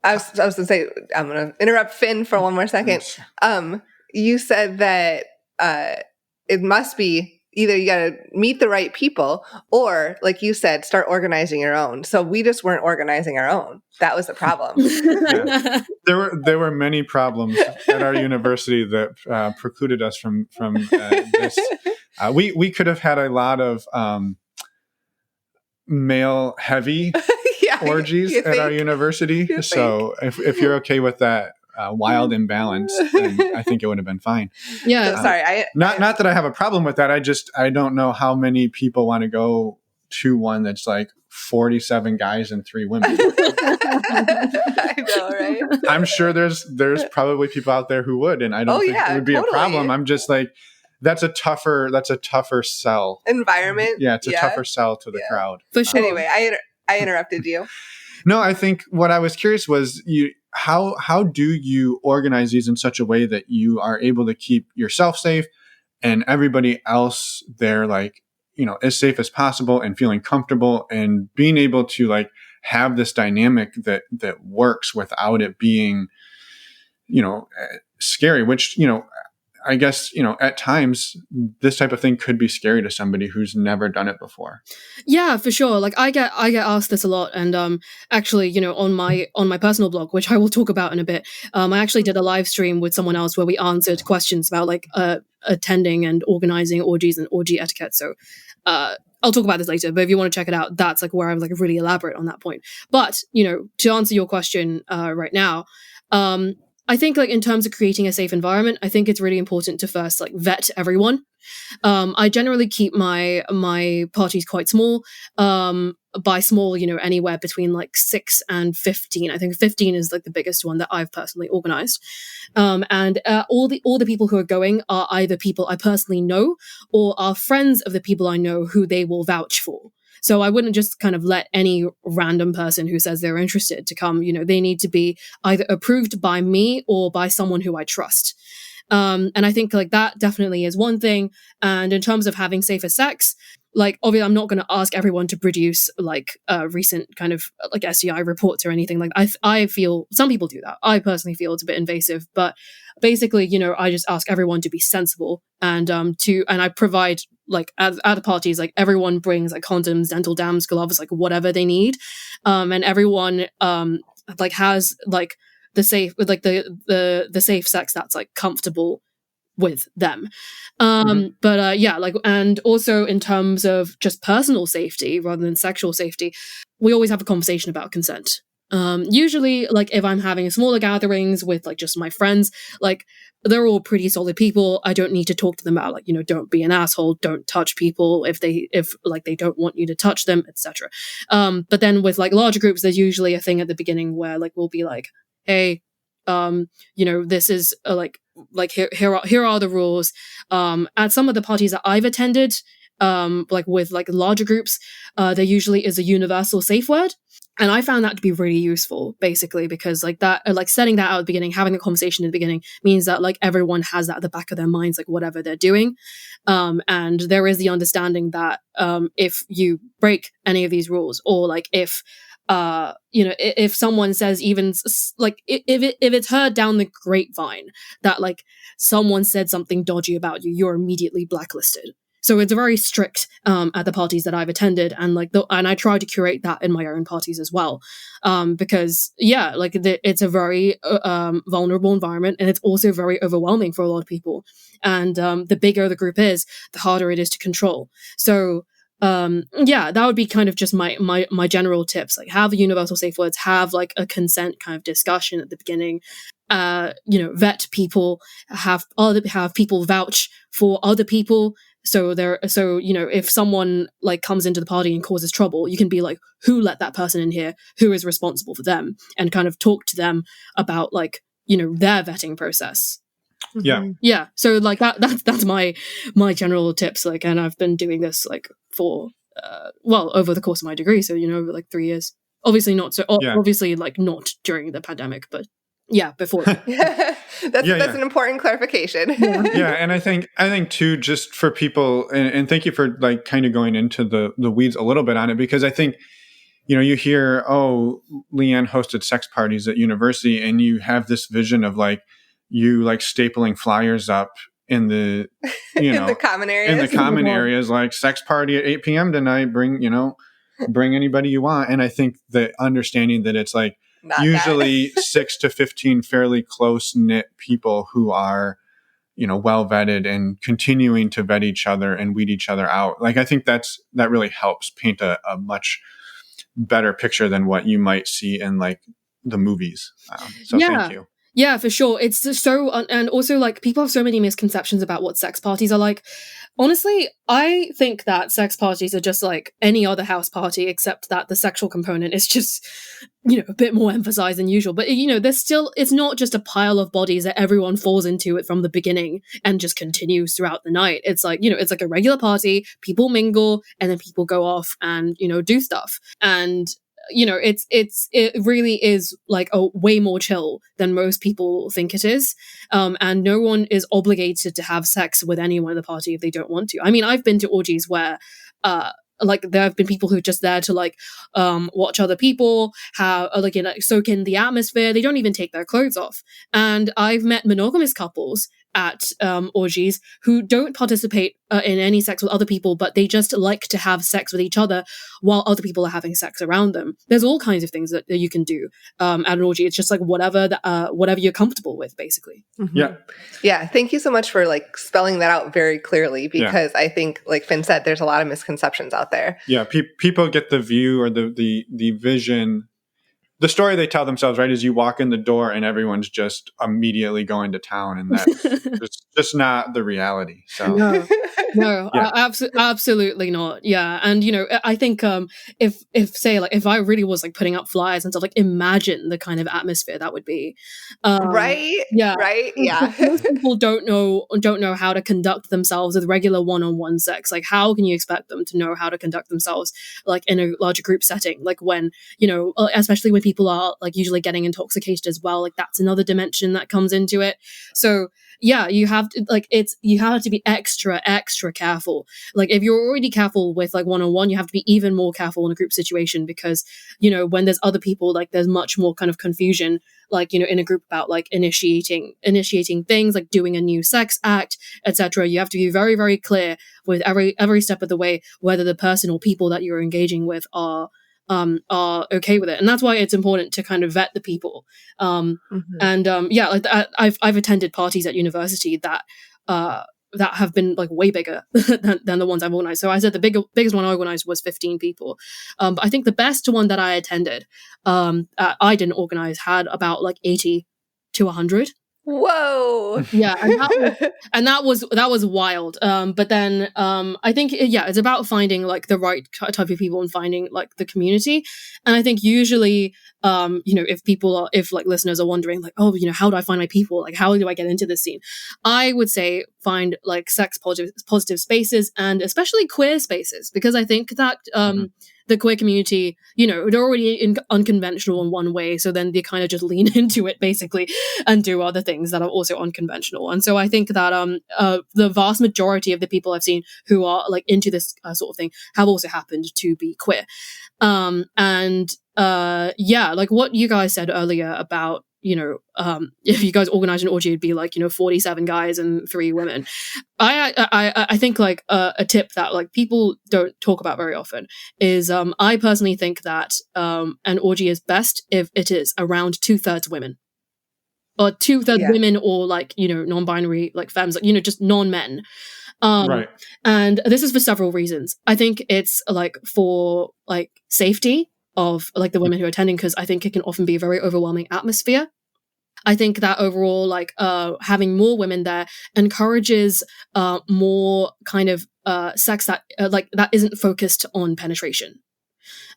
I was gonna say, I'm gonna interrupt Finn for one more second. You said that it must be either you got to meet the right people, or like you said, start organizing your own. So we just weren't organizing our own. That was the problem. Yeah. There were many problems at our university that precluded us from this. We could have had a lot of male heavy orgies at our university. So if you're okay with that wild imbalance, then I think it would have been fine. Yeah. So, sorry. Not that I have a problem with that. I don't know how many people want to go to one that's like 47 guys and 3 women. I know, right? I'm sure there's probably people out there who would, and I don't think it would be a problem. I'm just like, that's a tougher sell environment. Yeah, it's a tougher sell to the crowd. For sure. Anyway, I interrupted you. No, I think what I was curious was how do you organize these in such a way that you are able to keep yourself safe and everybody else there, like, as safe as possible, and feeling comfortable and being able to like have this dynamic that works without it being, scary, which, I guess, at times this type of thing could be scary to somebody who's never done it before. Yeah, for sure. Like I get asked this a lot, and actually, on my personal blog, which I will talk about in a bit, I actually did a live stream with someone else where we answered questions about like attending and organizing orgies and orgy etiquette. So I'll talk about this later, but if you want to check it out, that's like where I'm like really elaborate on that point. But to answer your question right now, I think like in terms of creating a safe environment, I think it's really important to first like vet everyone. I generally keep my parties quite small. By small, anywhere between like 6 and 15. I think 15 is like the biggest one that I've personally organized. And all the people who are going are either people I personally know or are friends of the people I know who they will vouch for. So I wouldn't just kind of let any random person who says they're interested to come. They need to be either approved by me or by someone who I trust. And I think like that definitely is one thing. And in terms of having safer sex, like obviously I'm not going to ask everyone to produce like recent kind of like STI reports or anything. Like I feel some people do that. I personally feel it's a bit invasive, but basically, I just ask everyone to be sensible, and I provide like at the parties, like everyone brings like condoms, dental dams, gloves, like whatever they need, and everyone like has like the safe with like the safe sex that's like comfortable with them. But yeah, like, and also in terms of just personal safety rather than sexual safety, we always have a conversation about consent. Usually like if I'm having smaller gatherings with like just my friends, like they're all pretty solid people. I don't need to talk to them about like, don't be an asshole, don't touch people if they don't want you to touch them, etc. But then with like larger groups, there's usually a thing at the beginning where like we'll be like, hey, this is like here are the rules. At some of the parties that I've attended, like with like larger groups, there usually is a universal safe word. And I found that to be really useful, basically, because like that, like setting that out at the beginning, having a conversation at the beginning means that like everyone has that at the back of their minds, like whatever they're doing. And there is the understanding that if you break any of these rules, or like if someone says even like if it's heard down the grapevine that like someone said something dodgy about you, you're immediately blacklisted. So it's very strict at the parties that I've attended, and like and I try to curate that in my own parties as well, because yeah, like it's a very vulnerable environment, and it's also very overwhelming for a lot of people. And the bigger the group is, the harder it is to control. So yeah, that would be kind of just my general tips. Like, have universal safe words, have like a consent kind of discussion at the beginning. Vet people, have people vouch for other people. So if someone like comes into the party and causes trouble, you can be like, who let that person in here? Who is responsible for them? And kind of talk to them about like, their vetting process. Yeah. So like that's my general tips. Like, and I've been doing this like for over the course of my degree. So over like 3 years. Obviously not. So obviously like not during the pandemic, but yeah, before. That's an important clarification. Yeah, and I think too, just for people, and thank you for like kind of going into the weeds a little bit on it, because I think you hear, oh, Leanne hosted sex parties at university, and you have this vision of like you like stapling flyers up in the in the common areas, like sex party at 8 p.m. tonight. Bring anybody you want. And I think the understanding that it's like usually 6 to 15 fairly close knit people who are well vetted and continuing to vet each other and weed each other out. Like I think that really helps paint a much better picture than what you might see in like the movies. Thank you. Yeah, for sure. It's just so, and also like people have so many misconceptions about what sex parties are like. Honestly, I think that sex parties are just like any other house party, except that the sexual component is just, a bit more emphasized than usual. But, there's still, it's not just a pile of bodies that everyone falls into it from the beginning and just continues throughout the night. It's like, it's like a regular party, people mingle, and then people go off and, do stuff. And it really is like a way more chill than most people think it is. And no one is obligated to have sex with anyone in the party if they don't want to. I mean, I've been to orgies where, like there have been people who are just there to like watch other people soak in the atmosphere. They don't even take their clothes off. And I've met monogamous couples at orgies who don't participate in any sex with other people, but they just like to have sex with each other while other people are having sex around them. There's all kinds of things that you can do at an orgy. It's just like whatever you're comfortable with, basically. Mm-hmm. Yeah. Thank you so much for like spelling that out very clearly, because I think, like Finn said, there's a lot of misconceptions out there. Yeah, people get the view or the vision. The story they tell themselves, right, is you walk in the door and everyone's just immediately going to town, and that's just not the reality. So no, absolutely not. Yeah, and I think if I really was like putting up flyers and stuff, like imagine the kind of atmosphere that would be. Right. Yeah. Most people don't know how to conduct themselves with regular one-on-one sex. Like, how can you expect them to know how to conduct themselves like in a larger group setting? Like when especially when people are like usually getting intoxicated as well, like that's another dimension that comes into it. So yeah, you have to be extra careful. Like if you're already careful with like one-on-one, you have to be even more careful in a group situation, because when there's other people, like there's much more kind of confusion, like in a group about like initiating things, like doing a new sex act, etc. You have to be very, very clear with every step of the way whether the person or people that you're engaging with are okay with it. And that's why it's important to kind of vet the people. And like I've attended parties at university that have been like way bigger than the ones I've organized. So I said the biggest one I organized was 15 people. But I think the best one that I attended, I didn't organize, had about like 80 to 100. Whoa. Yeah, and that was wild. But then I think it's about finding like the right type of people and finding like the community. And I think usually if like listeners are wondering like, oh, how do I find my people? Like, how do I get into this scene? I would say find like sex positive spaces, and especially queer spaces, because I think that the queer community, they're already unconventional in one way, so then they kind of just lean into it basically and do other things that are also unconventional. And so I think that the vast majority of the people I've seen who are like into this sort of thing have also happened to be queer. Like what you guys said earlier about if you guys organize an orgy, it'd be like 47 guys and 3 women. I think like a tip that like people don't talk about very often is I personally think that an orgy is best if it is around 2/3 women, or 2/3 women, or like non-binary like femmes, like just non-men. Right. And this is for several reasons. I think it's like for like safety of like the women who are attending, because I think it can often be a very overwhelming atmosphere. I think that overall, like having more women there encourages more kind of sex that like that isn't focused on penetration.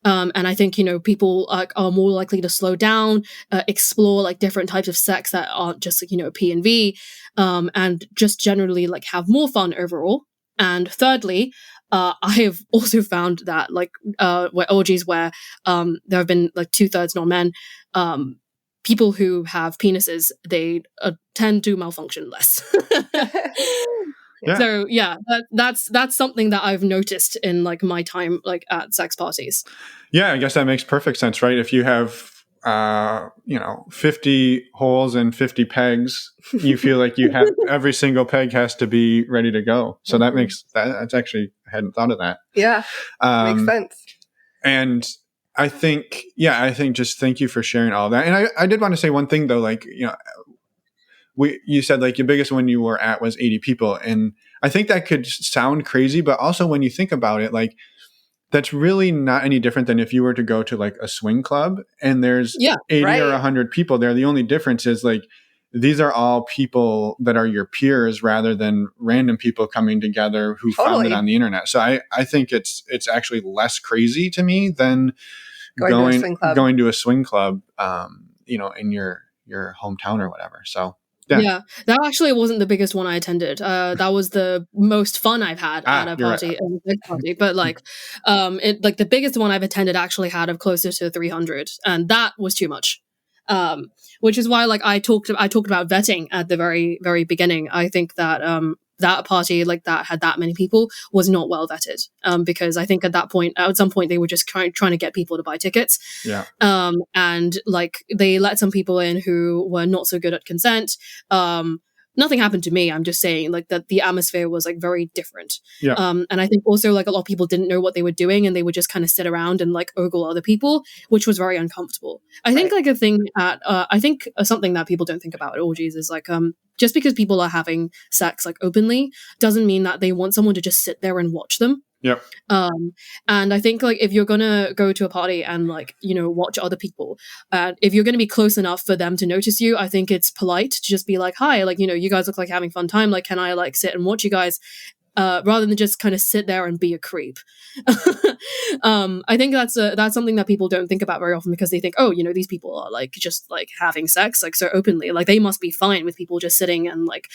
And I think, people are more likely to slow down, explore like different types of sex that aren't just like, P and V, and just generally like have more fun overall. And thirdly, I have also found that like where orgies where there have been like 2/3 non-men, people who have penises, they tend to malfunction less. Yeah. So yeah, that's something that I've noticed in like my time like at sex parties. Yeah, I guess that makes perfect sense, right? If you have 50 holes and 50 pegs, you feel like you have every single peg has to be ready to go. So that makes that's actually, I hadn't thought of that. Yeah. Makes sense. And I think just thank you for sharing all that. And I did want to say one thing though, like, you said like your biggest one you were at was 80 people. And I think that could sound crazy, but also when you think about it, like that's really not any different than if you were to go to like a swing club and there's 80 or 100 people there. The only difference is like, these are all people that are your peers rather than random people coming together who found it on the internet. So I think it's actually less crazy to me than going to a swing club, in your hometown or whatever. So yeah, that actually wasn't the biggest one I attended. That was the most fun I've had at a party, right. A big party. But like, the biggest one I've attended actually had of closer to 300, and that was too much. Which is why, like, I talked about vetting at the very, very beginning. I think that that party like that had that many people was not well vetted, because I think at some point they were just trying to get people to buy tickets. Yeah. And like they let some people in who were not so good at consent. Nothing happened to me. I'm just saying like that the atmosphere was like very different. Yeah. And I think also like a lot of people didn't know what they were doing and they would just kind of sit around and like ogle other people, which was very uncomfortable. I think like a thing I think something that people don't think about at orgies is like, just because people are having sex like openly doesn't mean that they want someone to just sit there and watch them. Yep. And I think like if you're gonna go to a party and like watch other people, if you're gonna be close enough for them to notice you, I think it's polite to just be like, hi, like you guys look like having fun time, like can I like sit and watch you guys, rather than just kind of sit there and be a creep. I think that's something that people don't think about very often because they think, oh, these people are like just like having sex like so openly, like they must be fine with people just sitting and like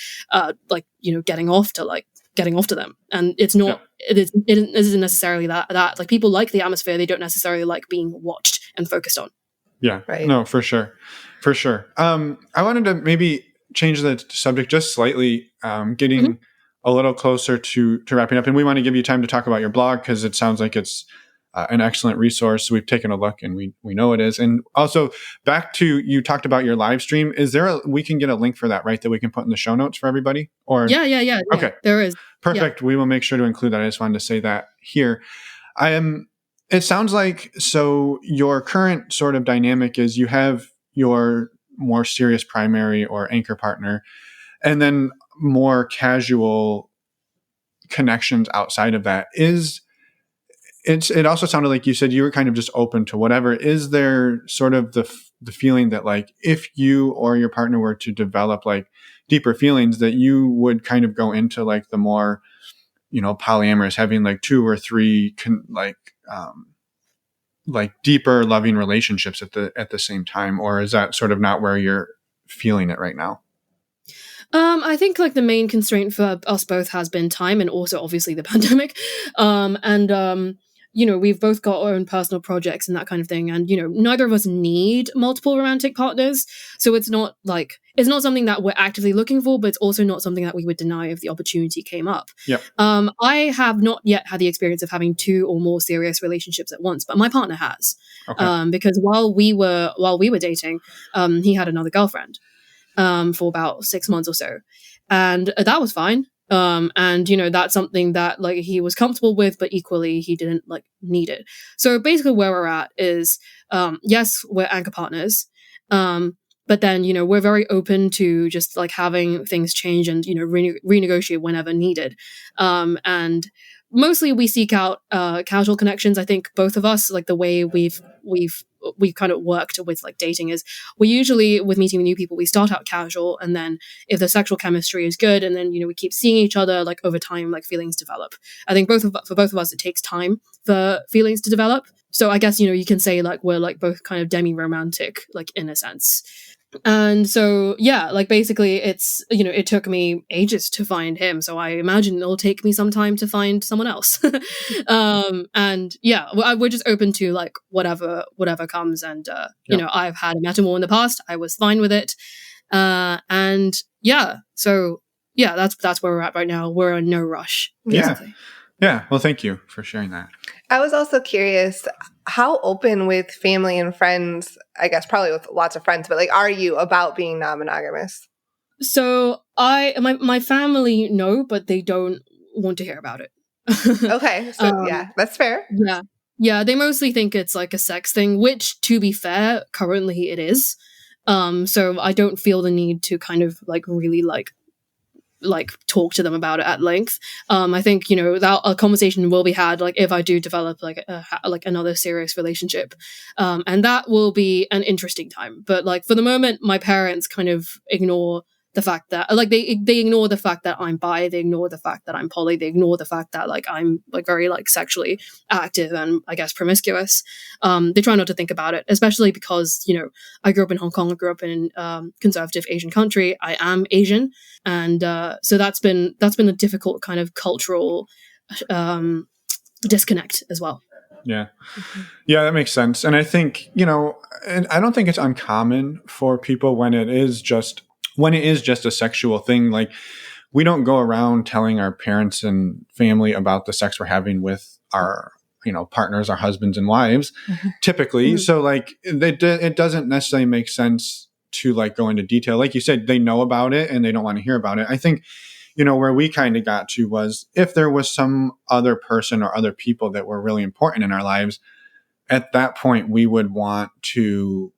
getting off to them. And it's not. It isn't necessarily that like people like the atmosphere. They don't necessarily like being watched and focused on. Yeah. Right. No, for sure. I wanted to maybe change the subject just slightly, getting a little closer to wrapping up. And we want to give you time to talk about your blog because it sounds like it's an excellent resource. We've taken a look and we know it is. And also back to, you talked about your live stream. Is there we can get a link for that, right? That we can put in the show notes for everybody? Or Yeah. Okay. There is. Perfect. Yeah. We will make sure to include that. I just wanted to say that here. It sounds like, so your current sort of dynamic is you have your more serious primary or anchor partner, and then more casual connections outside of that. It also sounded like you said you were kind of just open to whatever. Is there sort of the feeling that like if you or your partner were to develop like deeper feelings that you would kind of go into like the more, polyamorous, having like 2 or 3 like deeper loving relationships at the same time? Or is that sort of not where you're feeling it right now? I think like the main constraint for us both has been time and also obviously the pandemic. We've both got our own personal projects and that kind of thing. And, neither of us need multiple romantic partners. So it's not something that we're actively looking for, but it's also not something that we would deny if the opportunity came up. Yep. I have not yet had the experience of having 2 or more serious relationships at once, but my partner has. Okay. Because while we were dating, he had another girlfriend for about 6 months or so. And that was fine. And that's something that like he was comfortable with, but equally he didn't like need it. So basically where we're at is, yes, we're anchor partners. But then, we're very open to just like having things change and, renegotiate whenever needed. And mostly we seek out casual connections. I think both of us, like the way we've kind of worked with like dating is we usually, with meeting new people, we start out casual, and then if the sexual chemistry is good, and then we keep seeing each other, like over time, like feelings develop. I think for both of us it takes time for feelings to develop. So I guess you can say like we're like both kind of demi-romantic, like in a sense. And so, yeah, like basically it's, it took me ages to find him. So I imagine it'll take me some time to find someone else. And yeah, we're just open to like whatever comes. And, I've had a metamour in the past. I was fine with it. And yeah, so yeah, that's where we're at right now. We're in no rush. Basically. Yeah. Yeah. Well, thank you for sharing that. I was also curious, how open with family and friends, I guess probably with lots of friends, but like, are you about being non-monogamous? So my family know, but they don't want to hear about it. Okay. So yeah, that's fair. Yeah. Yeah. They mostly think it's like a sex thing, which to be fair, currently it is. So I don't feel the need to kind of like really like talk to them about it at length. I think that a conversation will be had like if I do develop like another serious relationship, and that will be an interesting time. But like for the moment, my parents kind of ignore the fact that like they ignore the fact that I'm bi, they ignore the fact that I'm poly, they ignore the fact that like I'm like very like sexually active and I guess promiscuous. They try not to think about it, especially because I grew up in Hong Kong, I grew up in conservative Asian country. I am Asian, and so that's been a difficult kind of cultural disconnect as well. Yeah. Yeah, that makes sense. And I think, and I don't think it's uncommon for people when it is just a sexual thing. Like we don't go around telling our parents and family about the sex we're having with our, partners, our husbands and wives, typically. So like it doesn't necessarily make sense to like go into detail. Like you said, they know about it and they don't want to hear about it. I think, where we kind of got to was if there was some other person or other people that were really important in our lives, at that point, we would want to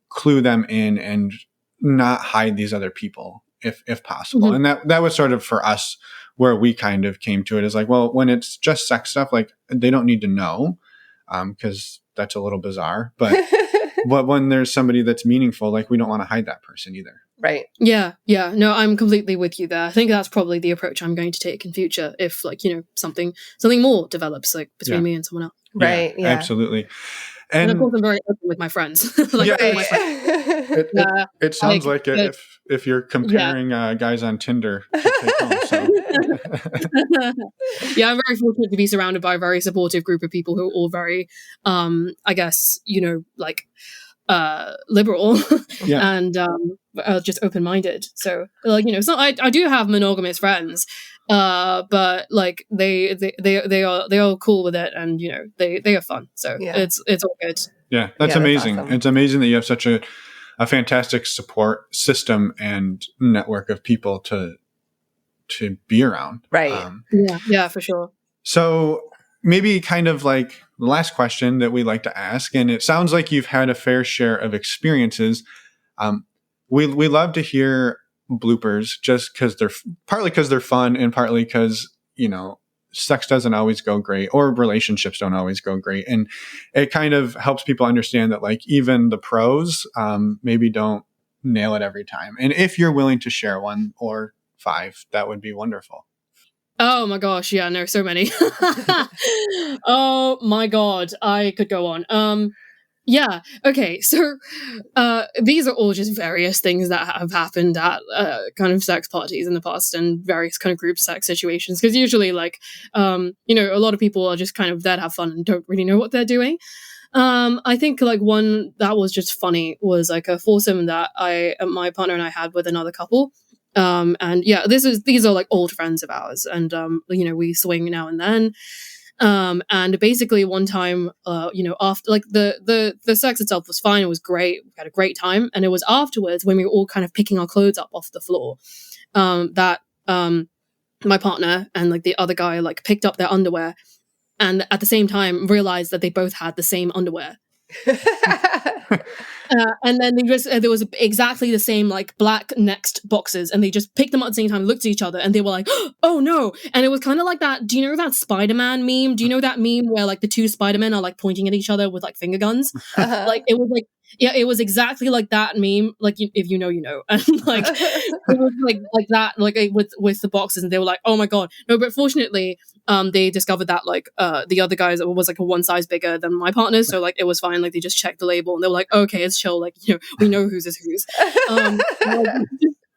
clue them in and not hide these other people if possible. And that was sort of for us where we kind of came to it is like, well, when it's just sex stuff, like they don't need to know, because that's a little bizarre, but when there's somebody that's meaningful, like we don't want to hide that person either. Right. Yeah. No, I'm completely with you there. I think that's probably the approach I'm going to take in future if like, something more develops like between me and someone else. Right. Yeah. Absolutely. And of course, I'm very open with my friends. It sounds like it if you're comparing guys on Tinder to take home. So. Yeah, I'm very fortunate to be surrounded by a very supportive group of people who are all very, I guess, liberal and just open-minded. So, like, so I do have monogamous friends, but like they are cool with it, and they are fun. So it's all good. Yeah, that's amazing. That's awesome. It's amazing that you have such a fantastic support system and network of people to be around. Right. Yeah, for sure. So maybe kind of like the last question that we like to ask, and it sounds like you've had a fair share of experiences. We love to hear bloopers just because they're fun and partly because, sex doesn't always go great or relationships don't always go great. And it kind of helps people understand that like even the pros maybe don't nail it every time. And if you're willing to share one or 5, that would be wonderful. Oh my gosh, yeah, no, so many. Oh my god, I could go on. Yeah, okay, so these are all just various things that have happened at kind of sex parties in the past and various kind of group sex situations, because usually like a lot of people are just kind of there to have fun and don't really know what they're doing. I think like one that was just funny was like a foursome that my partner and I had with another couple. And yeah, these are like old friends of ours, and we swing now and then. And basically one time, after like the sex itself was fine, it was great, we had a great time, and it was afterwards when we were all kind of picking our clothes up off the floor, that my partner and like the other guy like picked up their underwear, and at the same time realized that they both had the same underwear. And then they just there was exactly the same like black next boxes, and they just picked them up at the same time, looked at each other, and they were like, "Oh no!" And it was kind of like that. Do you know that Spider-Man meme? Do you know that meme where like the two Spider-Men are like pointing at each other with like finger guns? Like it was like, yeah, it was exactly like that meme. Like if you know, you know, and like it was like that, like with the boxes, and they were like, "Oh my god, no!" But fortunately, they discovered that like the other guys was like a one size bigger than my partner, so like it was fine. Like they just checked the label and they were like, okay, it's chill, like, you know, we know whose is whose. Like,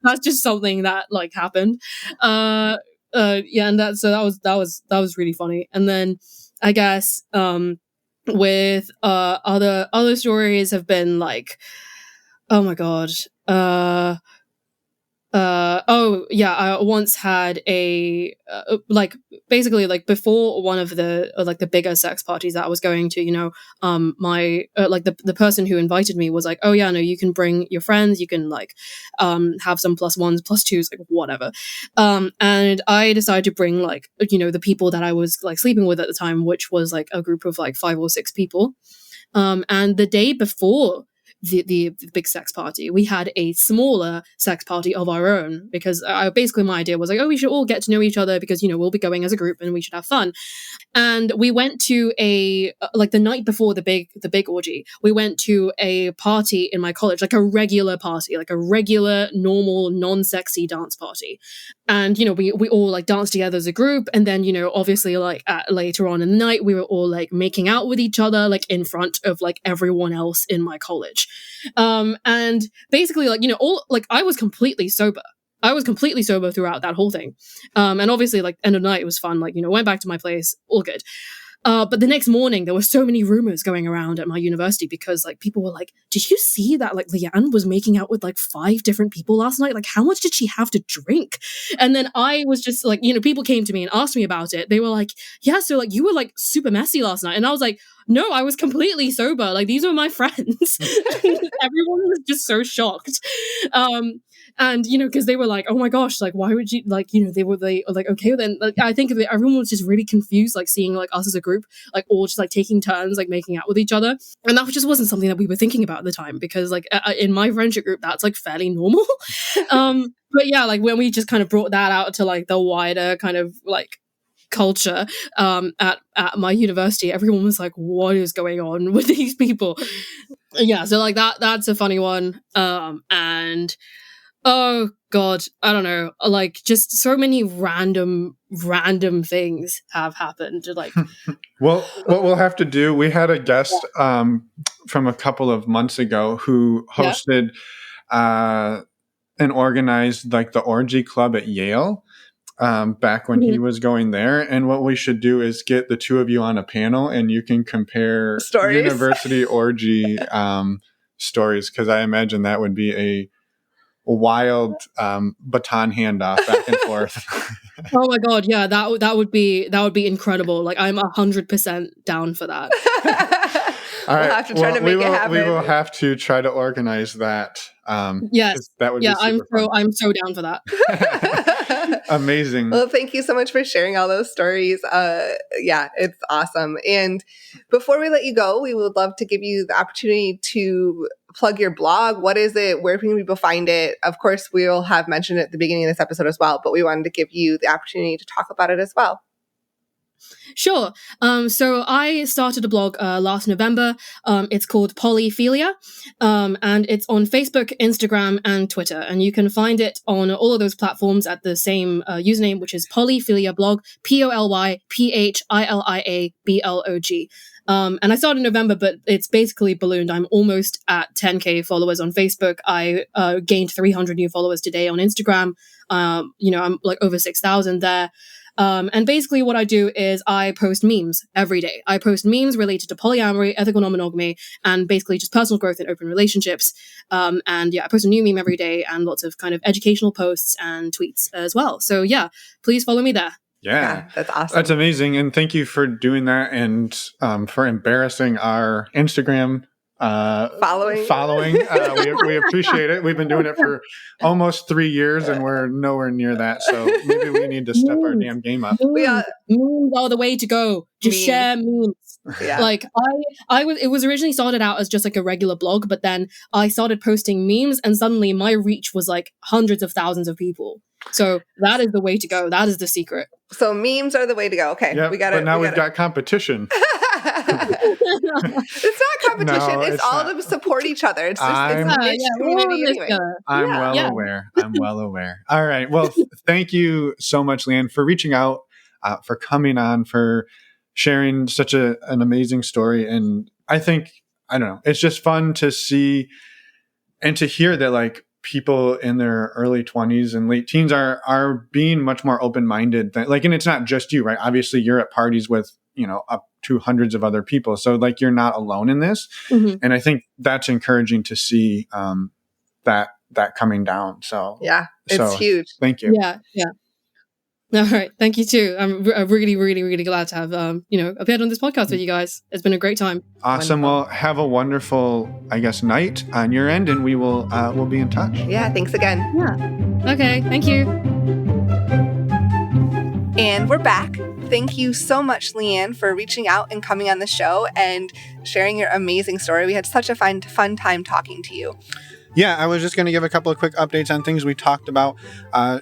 that's just something that like happened. Yeah, and that was really funny. And then I guess with other stories have been like, oh my god, oh yeah, I once had a like basically like before one of the like the bigger sex parties that I was going to, you know, my like the person who invited me was like, oh yeah, no, you can bring your friends, you can like have some +1s, +2s, like whatever. And I decided to bring like, you know, the people that I was like sleeping with at the time, which was like a group of like 5 or 6 people. And the day before the big sex party, we had a smaller sex party of our own, because basically my idea was like, oh, we should all get to know each other because, you know, we'll be going as a group and we should have fun. And we went to a like the night before the big orgy, we went to a party in my college, like a regular party, like a regular normal non-sexy dance party. And, you know, we all like danced together as a group, and then, you know, obviously like later on in the night we were all like making out with each other like in front of like everyone else in my college. And basically, like, you know, all like I was completely sober. I was completely sober throughout that whole thing. And obviously, like, end of the night, it was fun. Like, you know, went back to my place, all good. But the next morning, there were so many rumors going around at my university because, like, people were like, did you see that, like, Leanne was making out with, like, 5 different people last night? Like, how much did she have to drink? And then I was just, like, you know, people came to me and asked me about it. They were like, yeah, so, like, you were, like, super messy last night. And I was like, no, I was completely sober. Like, these were my friends. Everyone was just so shocked. And, you know, because they were like, oh my gosh, like, why would you, like, you know, they were like, okay, then, like, I think of it, everyone was just really confused, like, seeing, like, us as a group, like, all just, like, taking turns, like, making out with each other. And that just wasn't something that we were thinking about at the time, because, like, in my friendship group, that's, like, fairly normal. But yeah, like, when we just kind of brought that out to, like, the wider kind of, like, culture at my university, everyone was like, what is going on with these people? Yeah, so, like, that's a funny one. And oh god, I don't know, like, just so many random things have happened, like. Well, what we'll have to do, we had a guest from a couple of months ago who hosted and organized like the orgy club at Yale back when he was going there. And what we should do is get the two of you on a panel and you can compare Stories. University orgy stories, because I imagine that would be a wild baton handoff back and forth. Oh my god, yeah, that would be incredible. Like, I'm 100% down for that. All right. We'll have to try to make it happen. We will have to try to organize that. Yes, that would be super fun. I'm so down for that. Amazing. Well, thank you so much for sharing all those stories. Yeah, it's awesome. And before we let you go, we would love to give you the opportunity to plug your blog. What is it? Where can people find it? Of course, we'll have mentioned it at the beginning of this episode as well, but we wanted to give you the opportunity to talk about it as well. Sure. So I started a blog last November. It's called Polyphilia, and it's on Facebook, Instagram, and Twitter. And you can find it on all of those platforms at the same username, which is Polyphilia Blog, POLYPHILIABLOG. And I started in November, but it's basically ballooned. I'm almost at 10K followers on Facebook. I gained 300 new followers today on Instagram. You know, I'm like over 6,000 there. And basically what I do is I post memes every day. I post memes related to polyamory, ethical non-monogamy, and basically just personal growth in open relationships. And yeah, I post a new meme every day and lots of kind of educational posts and tweets as well. So yeah, please follow me there. Yeah, that's awesome. That's amazing. And thank you for doing that, and for embarrassing our Instagram following. We appreciate it. We've been doing it for almost 3 years and we're nowhere near that. So maybe we need to step our damn game up. Memes are the way to go. Just share memes. Yeah. Like it was originally started out as just like a regular blog, but then I started posting memes and suddenly my reach was like hundreds of thousands of people. So that is the way to go. That is the secret. So memes are the way to go. Okay. Yep, but now we've got competition. It's not competition. No, it's all not. to support each other. It's just it's a niche community anyway. I'm well aware. I'm well aware. All right. Well, thank you so much, Leanne, for reaching out, for coming on, for sharing such an amazing story. And I think, I don't know, it's just fun to see and to hear that like people in their early 20s and late teens are being much more open-minded. And it's not just you, right? Obviously you're at parties with, up to hundreds of other people. So like, you're not alone in this. Mm-hmm. And I think that's encouraging to see, that coming down. So yeah, it's huge. Thank you. Yeah. Yeah. All right. Thank you too. I'm really, really, really glad to have, appeared on this podcast with you guys. It's been a great time. Awesome. Wonderful. Well, have a wonderful, night on your end, and we will, we'll be in touch. Yeah. Thanks again. Yeah. Okay. Thank you. And we're back. Thank you so much, Leanne, for reaching out and coming on the show and sharing your amazing story. We had such a fun time talking to you. Yeah, I was just going to give a couple of quick updates on things we talked about.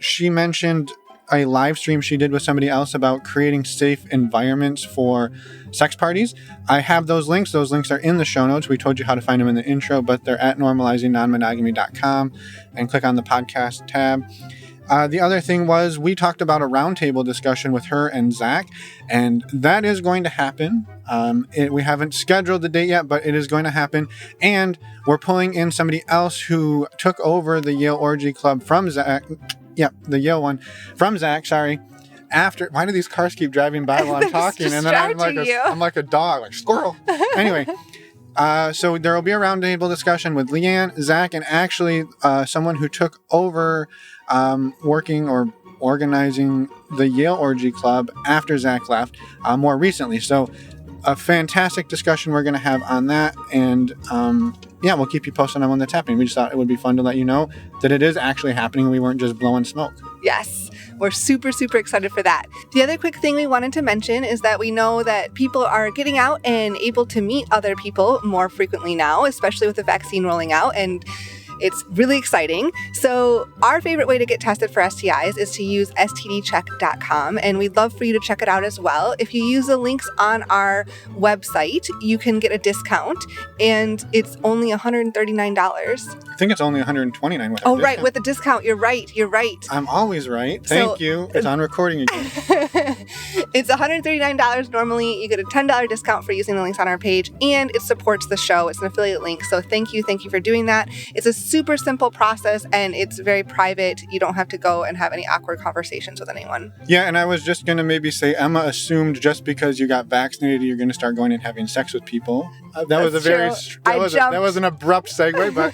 She mentioned a live stream she did with somebody else about creating safe environments for sex parties. I have those links. Those links are in the show notes. We told you how to find them in the intro, but they're at normalizingnonmonogamy.com, and click on the podcast tab. The other thing was we talked about a roundtable discussion with her and Zach, and that is going to happen. We haven't scheduled the date yet, but it is going to happen. And we're pulling in somebody else who took over the Yale Orgy Club from Zach. Yeah, the Yale one from Zach, sorry. Why do these cars keep driving by while I'm talking? And then I'm like a dog, like squirrel. Anyway. So there will be a roundtable discussion with Leanne, Zach, and actually someone who took over working or organizing the Yale Orgy Club after Zach left more recently. So a fantastic discussion we're going to have on that. And we'll keep you posted on when that's happening. We just thought it would be fun to let you know that it is actually happening. We weren't just blowing smoke. Yes. We're super, super excited for that. The other quick thing we wanted to mention is that we know that people are getting out and able to meet other people more frequently now, especially with the vaccine rolling out. And it's really exciting. So our favorite way to get tested for STIs is to use stdcheck.com, and we'd love for you to check it out as well. If you use the links on our website, you can get a discount, and it's only $139. I think it's only $129. Oh, right. With the discount. You're right. I'm always right. Thank you. It's on recording again. It's $139 normally. You get a $10 discount for using the links on our page, and it supports the show. It's an affiliate link. So thank you for doing that. It's a super simple process, and it's very private. You don't have to go and have any awkward conversations with anyone. Yeah, and I was just going to maybe say Emma assumed just because you got vaccinated, you're going to start going and having sex with people. That was an abrupt segue, but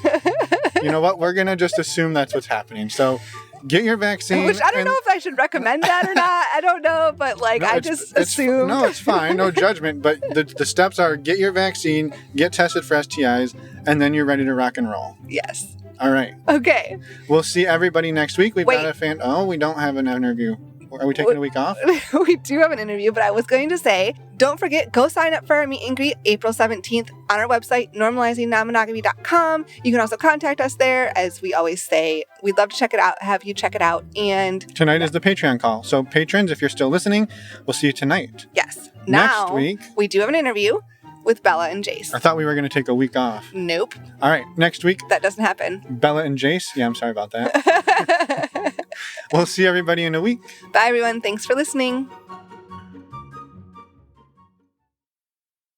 you know what? We're going to just assume that's what's happening. So get your vaccine. Which I don't know if I should recommend that or not. I don't know, but I just assume. No, it's fine. No judgment. But the steps are get your vaccine, get tested for STIs, and then you're ready to rock and roll. Yes. All right. Okay. We'll see everybody next week. We've got a fan. Oh, we don't have an interview. Are we taking a week off? We do have an interview, but I was going to say, don't forget, go sign up for our meet and greet April 17th on our website, normalizingnonmonogamy.com. You can also contact us there. As we always say, we'd love to check it out, have you check it out. And tonight is the Patreon call. So patrons, if you're still listening, we'll see you tonight. Yes. Next week, we do have an interview with Bella and Jace. I thought we were going to take a week off. Nope. All right. Next week. That doesn't happen. Bella and Jace. Yeah, I'm sorry about that. We'll see everybody in a week. Bye, everyone. Thanks for listening.